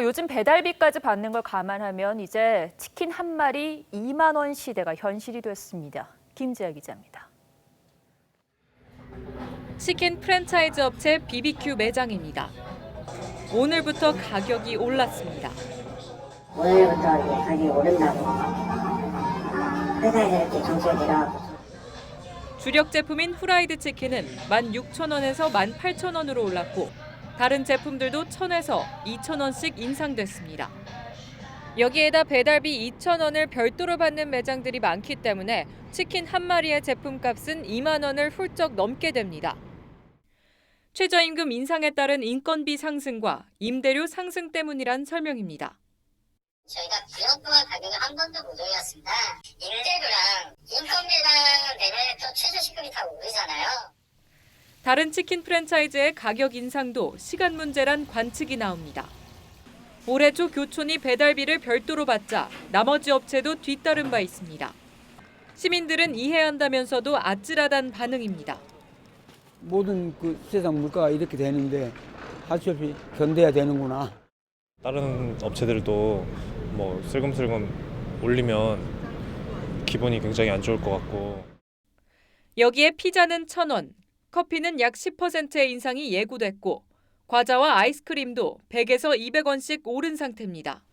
요즘 배달비까지 받는 걸 감안하면 이제 치킨 한 마리 2만 원 시대가 현실이 됐습니다. 김지아 기자입니다. 치킨 프랜차이즈 업체 BBQ 매장입니다. 오늘부터 가격이 올랐습니다. 오늘부터 가격이 오른다고 회사에서 이렇게 정책을 내려가고. 주력 제품인 후라이드 치킨은 16,000원에서 18,000원으로 올랐고 다른 제품들도 1,000에서 2,000원씩 인상됐습니다. 여기에다 배달비 2,000원을 별도로 받는 매장들이 많기 때문에 치킨 한 마리의 제품값은 2만 원을 훌쩍 넘게 됩니다. 최저임금 인상에 따른 인건비 상승과 임대료 상승 때문이란 설명입니다. 저희가 9년 동안 가격을 한 번도 못 올렸습니다. 임대료랑 인건비랑 내년에 또 최저시급이 다 오르잖아요. 다른 치킨 프랜차이즈의 가격 인상도 시간 문제란 관측이 나옵니다. 올해 초 교촌이 배달비를 별도로 받자 나머지 업체도 뒤따른 바 있습니다. 시민들은 이해한다면서도 아찔하단 반응입니다. 모든 그 세상 물가가 이렇게 되는데 할 수 없이 견뎌야 되는구나. 다른 업체들도 뭐 슬금슬금 올리면 기분이 굉장히 안 좋을 것 같고. 여기에 피자는 1,000원, 커피는 약 10%의 인상이 예고됐고 과자와 아이스크림도 100에서 200원씩 오른 상태입니다.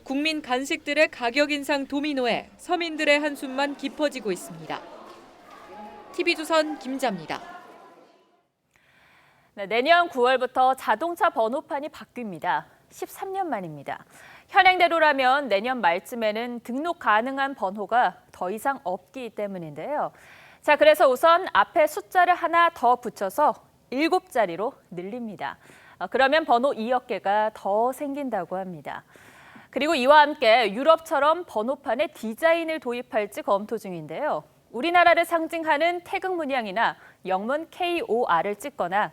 국민 간식들의 가격 인상 도미노에 서민들의 한숨만 깊어지고 있습니다. TV조선 김자입니다. 네, 내년 9월부터 자동차 번호판이 바뀝니다. 13년 만입니다. 현행대로라면 내년 말쯤에는 등록 가능한 번호가 더 이상 없기 때문인데요. 자, 그래서 우선 앞에 숫자를 하나 더 붙여서 7자리로 늘립니다. 그러면 번호 2억 개가 더 생긴다고 합니다. 그리고 이와 함께 유럽처럼 번호판에 디자인을 도입할지 검토 중인데요. 우리나라를 상징하는 태극 문양이나 영문 KOR을 찍거나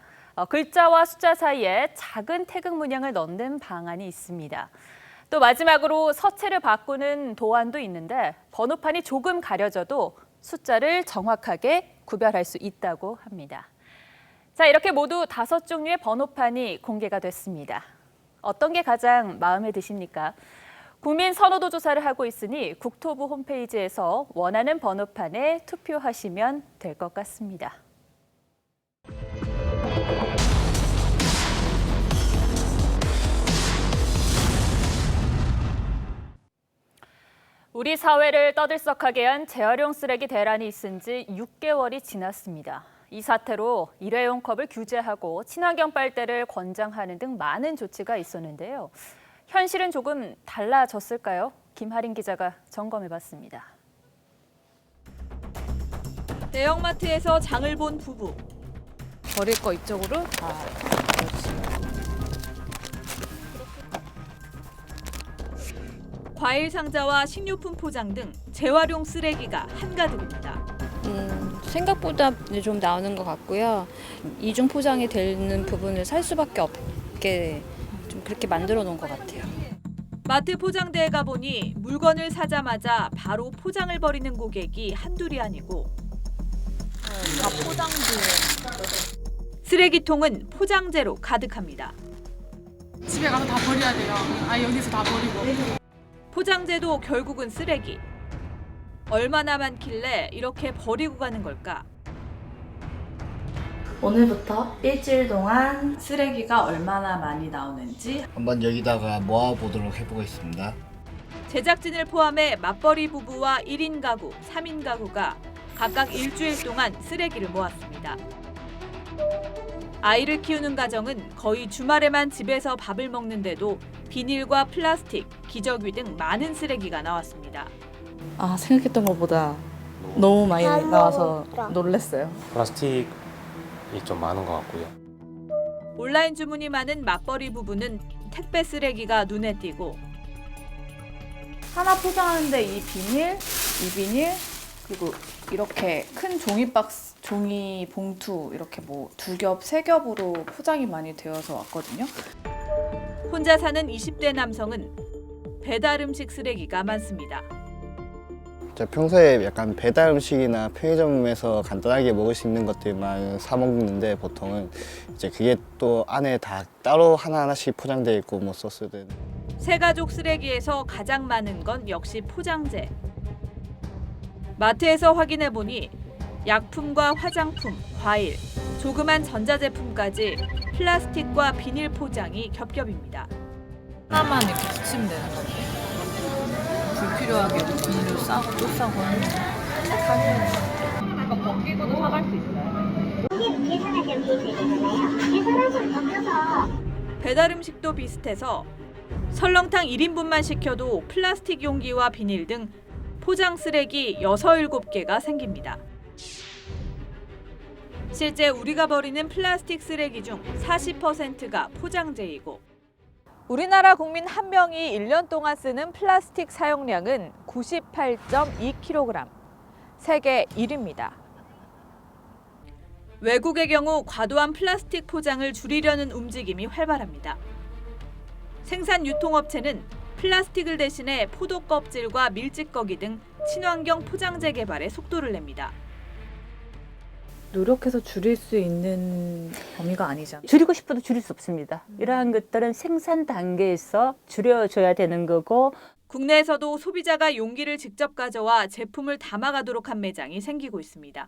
글자와 숫자 사이에 작은 태극 문양을 넣는 방안이 있습니다. 또 마지막으로 서체를 바꾸는 도안도 있는데 번호판이 조금 가려져도 숫자를 정확하게 구별할 수 있다고 합니다. 자, 이렇게 모두 5종류의 번호판이 공개가 됐습니다. 어떤 게 가장 마음에 드십니까? 국민 선호도 조사를 하고 있으니 국토부 홈페이지에서 원하는 번호판에 투표하시면 될 것 같습니다. 우리 사회를 떠들썩하게 한 재활용 쓰레기 대란이 있은 지 6개월이 지났습니다. 이 사태로 일회용 컵을 규제하고 친환경 빨대를 권장하는 등 많은 조치가 있었는데요. 현실은 조금 달라졌을까요? 김하린 기자가 점검해봤습니다. 대형마트에서 장을 본 부부. 버릴 거 이쪽으로? 과일 상자와 식료품 포장 등 재활용 쓰레기가 한가득입니다. 생각보다 좀 나오는 것 같고요. 이중 포장이 되는 부분을 살 수밖에 없게 좀 그렇게 만들어 놓은 것 같아요. 마트 포장대에 가보니 물건을 사자마자 바로 포장을 버리는 고객이 한둘이 아니고 다 포장지예요. 쓰레기통은 포장재로 가득합니다. 집에 가서 다 버려야 돼요. 여기서 다 버리고. 포장재도 결국은 쓰레기. 얼마나 많길래 이렇게 버리고 가는 걸까? 오늘부터 일주일 동안 쓰레기가 얼마나 많이 나오는지 한번 여기다가 모아보도록 해보겠습니다. 제작진을 포함해 맞벌이 부부와 1인 가구, 3인 가구가 각각 일주일 동안 쓰레기를 모았습니다. 아이를 키우는 가정은 거의 주말에만 집에서 밥을 먹는데도 비닐과 플라스틱, 기저귀 등 많은 쓰레기가 나왔습니다. 생각했던 것보다 너무 많이 나와서 놀랐어요. 플라스틱이 좀 많은 것 같고요. 온라인 주문이 많은 맞벌이 부부는 택배 쓰레기가 눈에 띄고 하나 포장하는데 이 비닐, 그리고 이렇게 큰 종이 박스, 종이 봉투 이렇게 뭐 2겹, 3겹으로 포장이 많이 되어서 왔거든요. 혼자 사는 20대 남성은 배달 음식 쓰레기가 많습니다. 제가 평소에 약간 배달 음식이나 편의점에서 간단하게 먹을 수 있는 것들만 사 먹는데 보통은 이제 그게 또 안에 다 따로 하나하나씩 포장되어 있고 뭐 소스들. 새가족 쓰레기에서 가장 많은 건 역시 포장재. 마트에서 확인해 보니 약품과 화장품, 과일, 조그만 전자제품까지 플라스틱과 비닐 포장이 겹겹입니다. 하나만 이렇게 붙이면 되는 건데 불필요하게 비닐을 싸고 또 싸고 하는 이거 벗기고도 사갈 수 있어요? 배달 음식도 비슷해서 설렁탕 1인분만 시켜도 플라스틱 용기와 비닐 등 포장 쓰레기 6, 7개가 생깁니다. 실제 우리가 버리는 플라스틱 쓰레기 중 40%가 포장재이고 우리나라 국민 한 명이 1년 동안 쓰는 플라스틱 사용량은 98.2kg, 세계 1위입니다. 외국의 경우 과도한 플라스틱 포장을 줄이려는 움직임이 활발합니다. 생산 유통업체는 플라스틱을 대신해 포도 껍질과 밀짚거기 등 친환경 포장재 개발에 속도를 냅니다. 노력해서 줄일 수 있는 범위가 아니잖아요. 줄이고 싶어도 줄일 수 없습니다. 이러한 것들은 생산 단계에서 줄여줘야 되는 거고. 국내에서도 소비자가 용기를 직접 가져와 제품을 담아가도록 한 매장이 생기고 있습니다.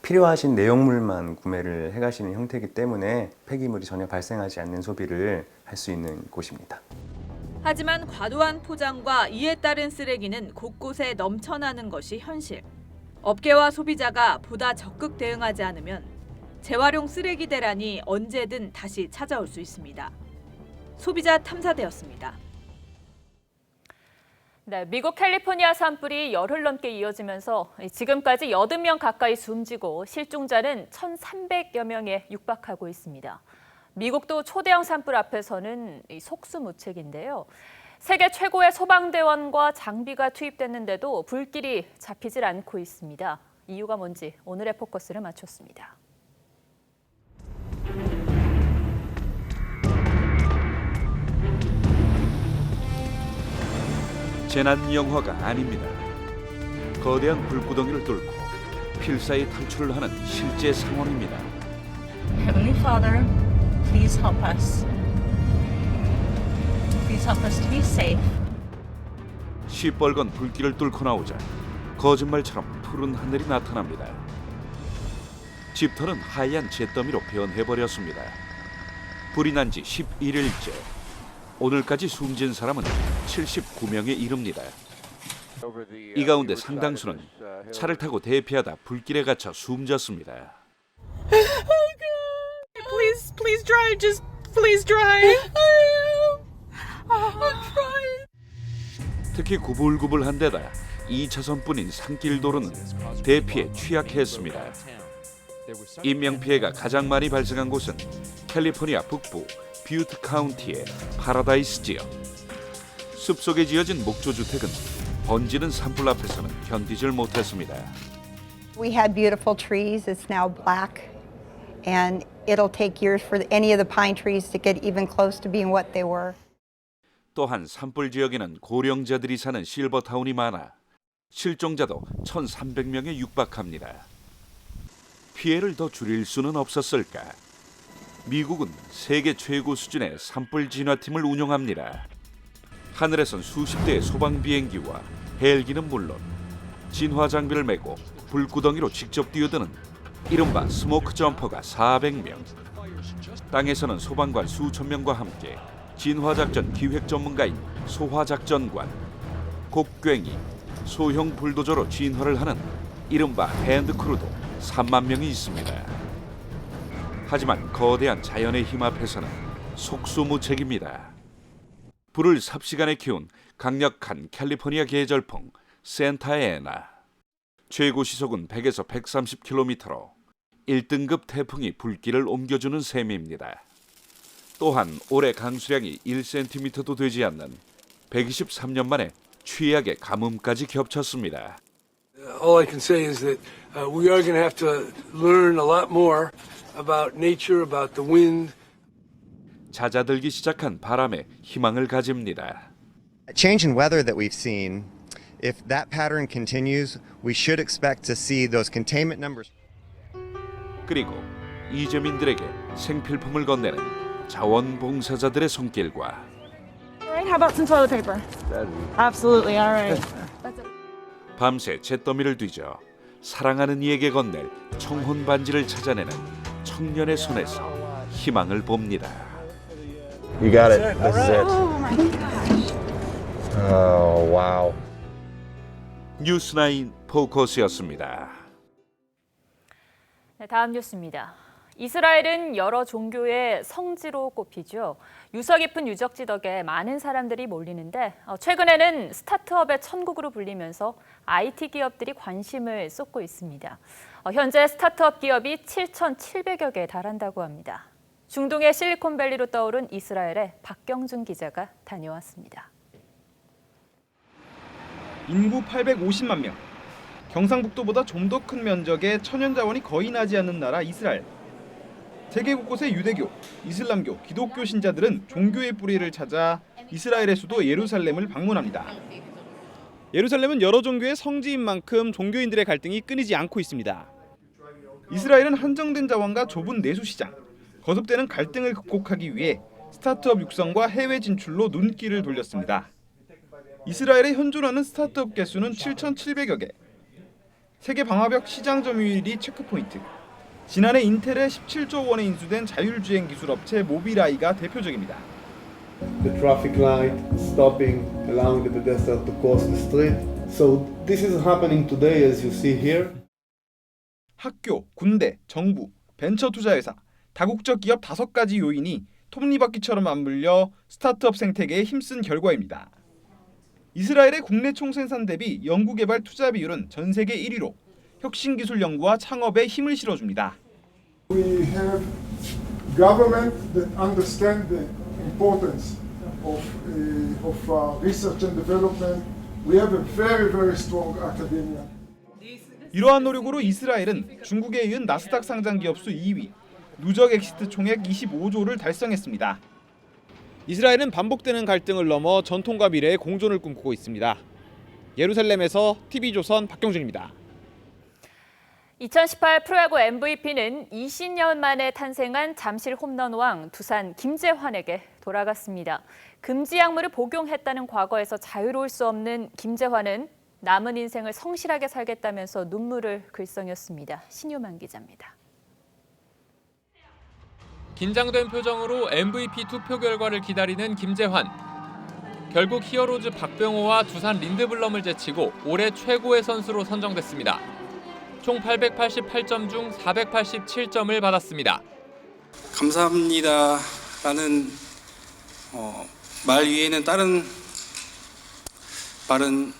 필요하신 내용물만 구매를 해가시는 형태이기 때문에 폐기물이 전혀 발생하지 않는 소비를 할 수 있는 곳입니다. 하지만 과도한 포장과 이에 따른 쓰레기는 곳곳에 넘쳐나는 것이 현실. 업계와 소비자가 보다 적극 대응하지 않으면 재활용 쓰레기 대란이 언제든 다시 찾아올 수 있습니다. 소비자 탐사대였습니다. 네, 미국 캘리포니아 산불이 열흘 넘게 이어지면서 지금까지 80명 가까이 숨지고 실종자는 1,300여 명에 육박하고 있습니다. 미국도 초대형 산불 앞에서는 속수무책인데요. 세계 최고의 소방대원과 장비가 투입됐는데도 불길이 잡히질 않고 있습니다. 이유가 뭔지 오늘의 포커스를 맞췄습니다. 재난 영화가 아닙니다. 거대한 불구덩이를 뚫고 필사의 탈출을 하는 실제 상황입니다. Heavenly Father, please help us. Please help us to be safe. 시뻘건 불길을 뚫고 나오자 거짓말처럼 푸른 하늘이 나타납니다. 집터는 하얀 잿더미로 변해버렸습니다. 불이 난 지 11일째. 오늘까지 숨진 사람은 79명에 이릅니다. 이 가운데 상당수는 차를 타고 대피하다 불길에 갇혀 숨졌습니다. Please, please drive. Just please drive. I'm trying. 특히 구불구불한 데다 2차선뿐인 산길 도로는 대피에 취약했습니다. 인명피해가 가장 많이 발생한 곳은 캘리포니아 북부 뷰트 카운티의 파라다이스 지역. 숲속에 지어진 목조주택은 번지는 산불 앞에서는 견디질 못했습니다. We had beautiful trees. It's now black, and it'll take years for any of the pine trees to get even close to being what they were. 또한 산불 지역에는 고령자들이 사는 실버타운이 많아 실종자도 1,300명에 육박합니다. 피해를 더 줄일 수는 없었을까? 미국은 세계 최고 수준의 산불 진화팀을 운영합니다. 하늘에선 수십 대의 소방 비행기와 헬기는 물론 진화 장비를 메고 불구덩이로 직접 뛰어드는 이른바 스모크 점퍼가 400명. 땅에서는 소방관 수천 명과 함께 진화작전 기획 전문가인 소화작전관, 곡괭이, 소형 불도저로 진화를 하는 이른바 핸드크루도 3만 명이 있습니다. 하지만 거대한 자연의 힘 앞에서는 속수무책입니다. 불을 삽시간에 키운 강력한 캘리포니아 계절풍 산타애나. 최고 시속은 100에서 130km로 1등급 태풍이 불길을 옮겨주는 셈입니다. 또한 올해 강수량이 1cm도 되지 않는 123년 만에 최악의 가뭄까지 겹쳤습니다. All I can say is that we are going to have to learn a lot more about nature, about the wind. 잦아들기 시작한 바람에 희망을 가집니다. Change in weather that we've seen, if that pattern continues, we should expect to see those containment numbers. 그리고 이재민들에게 생필품을 건네는 자원봉사자들의 손길과 Alright, how about some toilet paper? Absolutely, alright. 밤새 잿더미를 뒤져 사랑하는 이에게 건넬 청혼 반지를 찾아내는 청년의 손에서 희망을 봅니다. You got it. This is it. Oh, wow. 뉴스9 포커스였습니다. 네, 다음 뉴스입니다. 이스라엘은 여러 종교의 성지로 꼽히죠. 유서 깊은 유적지 덕에 많은 사람들이 몰리는데 최근에는 스타트업의 천국으로 불리면서 IT 기업들이 관심을 쏟고 있습니다. 현재 스타트업 기업이 7,700여 개에 달한다고 합니다. 중동의 실리콘밸리로 떠오른 이스라엘에 박경준 기자가 다녀왔습니다. 인구 850만 명, 경상북도보다 좀 더 큰 면적의 천연자원이 거의 나지 않는 나라 이스라엘. 세계 곳곳의 유대교, 이슬람교, 기독교 신자들은 종교의 뿌리를 찾아 이스라엘의 수도 예루살렘을 방문합니다. 예루살렘은 여러 종교의 성지인 만큼 종교인들의 갈등이 끊이지 않고 있습니다. 이스라엘은 한정된 자원과 좁은 내수시장, 거듭되는 갈등을 극복하기 위해 스타트업 육성과 해외 진출로 눈길을 돌렸습니다. 이스라엘에 현존하는 스타트업 개수는 7,700여 개. 세계 방화벽 시장 점유율이 체크포인트. 지난해 인텔에 17조 원에 인수된 자율주행 기술 업체 모비라이가 대표적입니다. The traffic light stopping, allowing the pedestrian to cross the street. So this is happening today, as you see here. 학교, 군대, 정부, 벤처 투자회사, 다국적 기업 5가지 요인이 톱니바퀴처럼 맞물려 스타트업 생태계에 힘쓴 결과입니다. 이스라엘의 국내 총생산 대비 연구개발 투자 비율은 전 세계 1위로 혁신기술 연구와 창업에 힘을 실어줍니다. We have government that understand the importance of research and development. We have a very strong academia. 이러한 노력으로 이스라엘은 중국에 이은 나스닥 상장 기업 수 2위, 누적 엑시트 총액 25조를 달성했습니다. 이스라엘은 반복되는 갈등을 넘어 전통과 미래의 공존을 꿈꾸고 있습니다. 예루살렘에서 TV조선 박경준입니다. 2018 프로야구 MVP는 20년 만에 탄생한 잠실 홈런왕 두산 김재환에게 돌아갔습니다. 금지 약물을 복용했다는 과거에서 자유로울 수 없는 김재환은 남은 인생을 성실하게 살겠다면서 눈물을 글썽였습니다. 신유만 기자입니다. 긴장된 표정으로 MVP 투표 결과를 기다리는 김재환. 결국 히어로즈 박병호와 두산 린드블럼을 제치고 올해 최고의 선수로 선정됐습니다. 총 888점 중 487점을 받았습니다. 감사합니다라는 말 위에는 다른 말은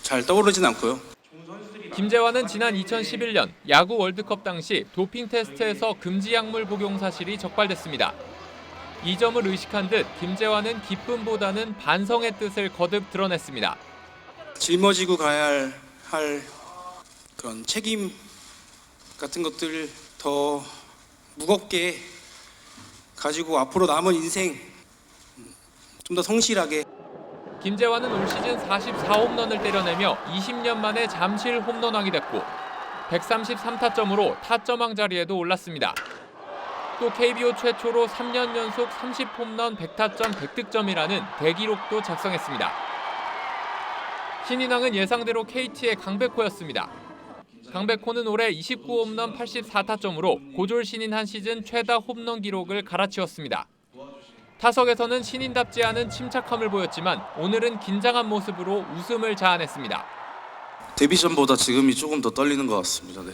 잘 떠오르진 않고요. 김재환은 지난 2011년 야구 월드컵 당시 도핑 테스트에서 금지 약물 복용 사실이 적발됐습니다. 이 점을 의식한 듯 김재환은 기쁨보다는 반성의 뜻을 거듭 드러냈습니다. 짊어지고 가야 할 그런 책임 같은 것들을 더 무겁게 가지고 앞으로 남은 인생 좀 더 성실하게. 김재환은 올 시즌 44홈런을 때려내며 20년 만에 잠실 홈런왕이 됐고 133타점으로 타점왕 자리에도 올랐습니다. 또 KBO 최초로 3년 연속 30홈런 100타점 100득점이라는 대기록도 작성했습니다. 신인왕은 예상대로 KT의 강백호였습니다. 강백호는 올해 29홈런 84타점으로 고졸 신인 한 시즌 최다 홈런 기록을 갈아치웠습니다. 타석에서는 신인답지 않은 침착함을 보였지만 오늘은 긴장한 모습으로 웃음을 자아냈습니다. 데뷔 전보다 지금이 조금 더 떨리는 것 같습니다. 네.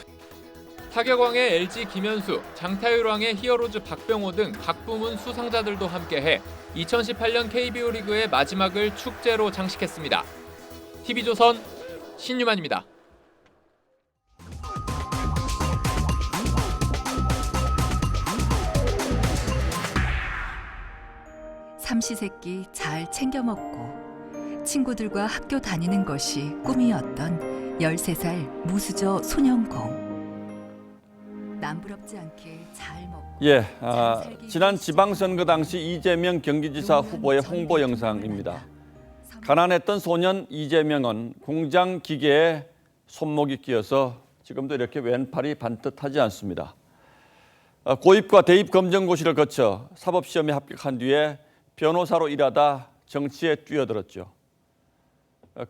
타격왕의 LG 김현수, 장타율왕의 히어로즈 박병호 등 각 부문 수상자들도 함께해 2018년 KBO 리그의 마지막을 축제로 장식했습니다. TV조선 신유만입니다. 삼시세끼 잘 챙겨 먹고 친구들과 학교 다니는 것이 꿈이었던 13살 무수저 손영공. 남부럽지 않게 잘 먹고. 지난 지방선거 당시 이재명 경기지사 후보의 홍보 영상입니다. 가난했던 소년 이재명은 공장 기계에 손목이 끼어서 지금도 이렇게 왼팔이 반듯하지 않습니다. 고입과 대입 검정고시를 거쳐 사법시험에 합격한 뒤에 변호사로 일하다 정치에 뛰어들었죠.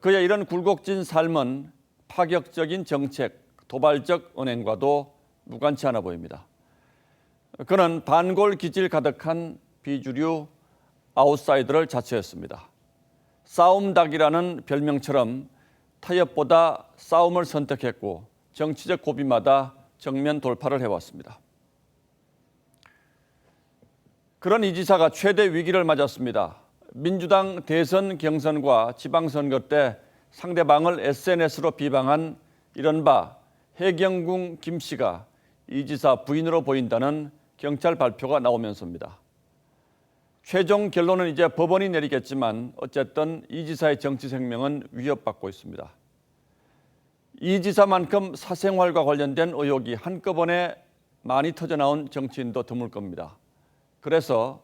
그의 이런 굴곡진 삶은 파격적인 정책, 도발적 언행과도 무관치 않아 보입니다. 그는 반골 기질 가득한 비주류 아웃사이더를 자처했습니다. 싸움닭이라는 별명처럼 타협보다 싸움을 선택했고 정치적 고비마다 정면 돌파를 해왔습니다. 그런 이 지사가 최대 위기를 맞았습니다. 민주당 대선 경선과 지방선거 때 상대방을 SNS로 비방한 이른바 해경궁 김 씨가 이 지사 부인으로 보인다는 경찰 발표가 나오면서입니다. 최종 결론은 이제 법원이 내리겠지만 어쨌든 이 지사의 정치 생명은 위협받고 있습니다. 이 지사만큼 사생활과 관련된 의혹이 한꺼번에 많이 터져나온 정치인도 드물 겁니다. 그래서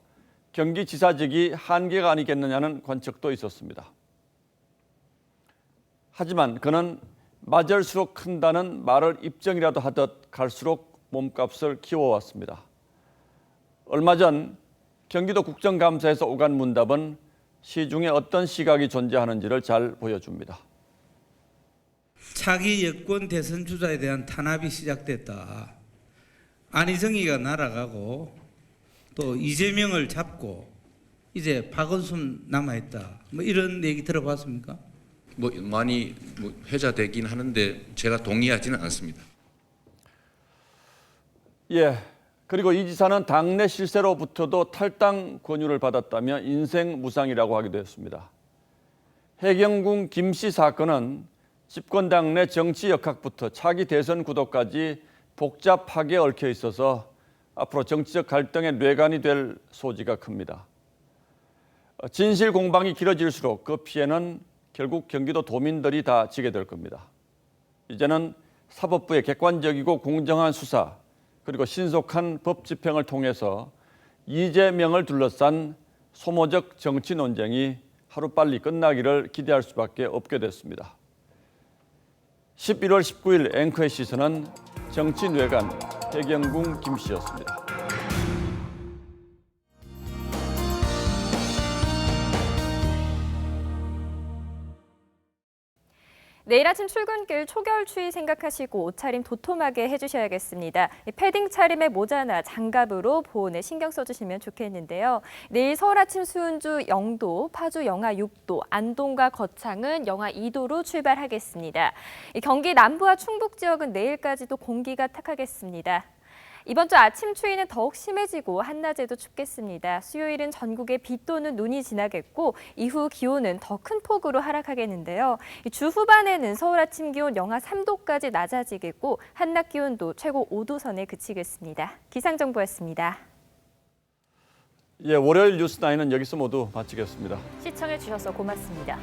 경기지사직이 한계가 아니겠느냐는 관측도 있었습니다. 하지만 그는 맞을수록 큰다는 말을 입증이라도 하듯 갈수록 몸값을 키워왔습니다. 얼마 전 경기도 국정감사에서 오간 문답은 시중에 어떤 시각이 존재하는지를 잘 보여줍니다. 차기 여권 대선 주자에 대한 탄압이 시작됐다. 안희정이가 날아가고 또 이재명을 잡고 이제 박원순 남아있다. 뭐 이런 얘기 들어봤습니까? 많이 회자되긴 하는데 제가 동의하지는 않습니다. 예. 그리고 이 지사는 당내 실세로부터도 탈당 권유를 받았다며 인생 무상이라고 하기도 했습니다. 해경궁 김 씨 사건은 집권당 내 정치 역학부터 차기 대선 구도까지 복잡하게 얽혀 있어서 앞으로 정치적 갈등의 뇌관이 될 소지가 큽니다. 진실 공방이 길어질수록 그 피해는 결국 경기도 도민들이 다 지게 될 겁니다. 이제는 사법부의 객관적이고 공정한 수사 그리고 신속한 법 집행을 통해서 이재명을 둘러싼 소모적 정치 논쟁이 하루빨리 끝나기를 기대할 수밖에 없게 됐습니다. 11월 19일 앵커의 시선은 정치 뇌관 해경궁 김 씨였습니다. 내일 아침 출근길 초겨울 추위 생각하시고 옷차림 도톰하게 해주셔야겠습니다. 패딩 차림에 모자나 장갑으로 보온에 신경 써주시면 좋겠는데요. 내일 서울 아침 수은주 0도, 파주 영하 6도, 안동과 거창은 영하 2도로 출발하겠습니다. 경기 남부와 충북 지역은 내일까지도 공기가 탁하겠습니다. 이번 주 아침 추위는 더욱 심해지고 한낮에도 춥겠습니다. 수요일은 전국에 비 또는 눈이 지나겠고 이후 기온은 더 큰 폭으로 하락하겠는데요. 주 후반에는 서울 아침 기온 영하 3도까지 낮아지겠고 한낮 기온도 최고 5도 선에 그치겠습니다. 기상정보였습니다. 예, 월요일 뉴스9은 여기서 모두 마치겠습니다. 시청해 주셔서 고맙습니다.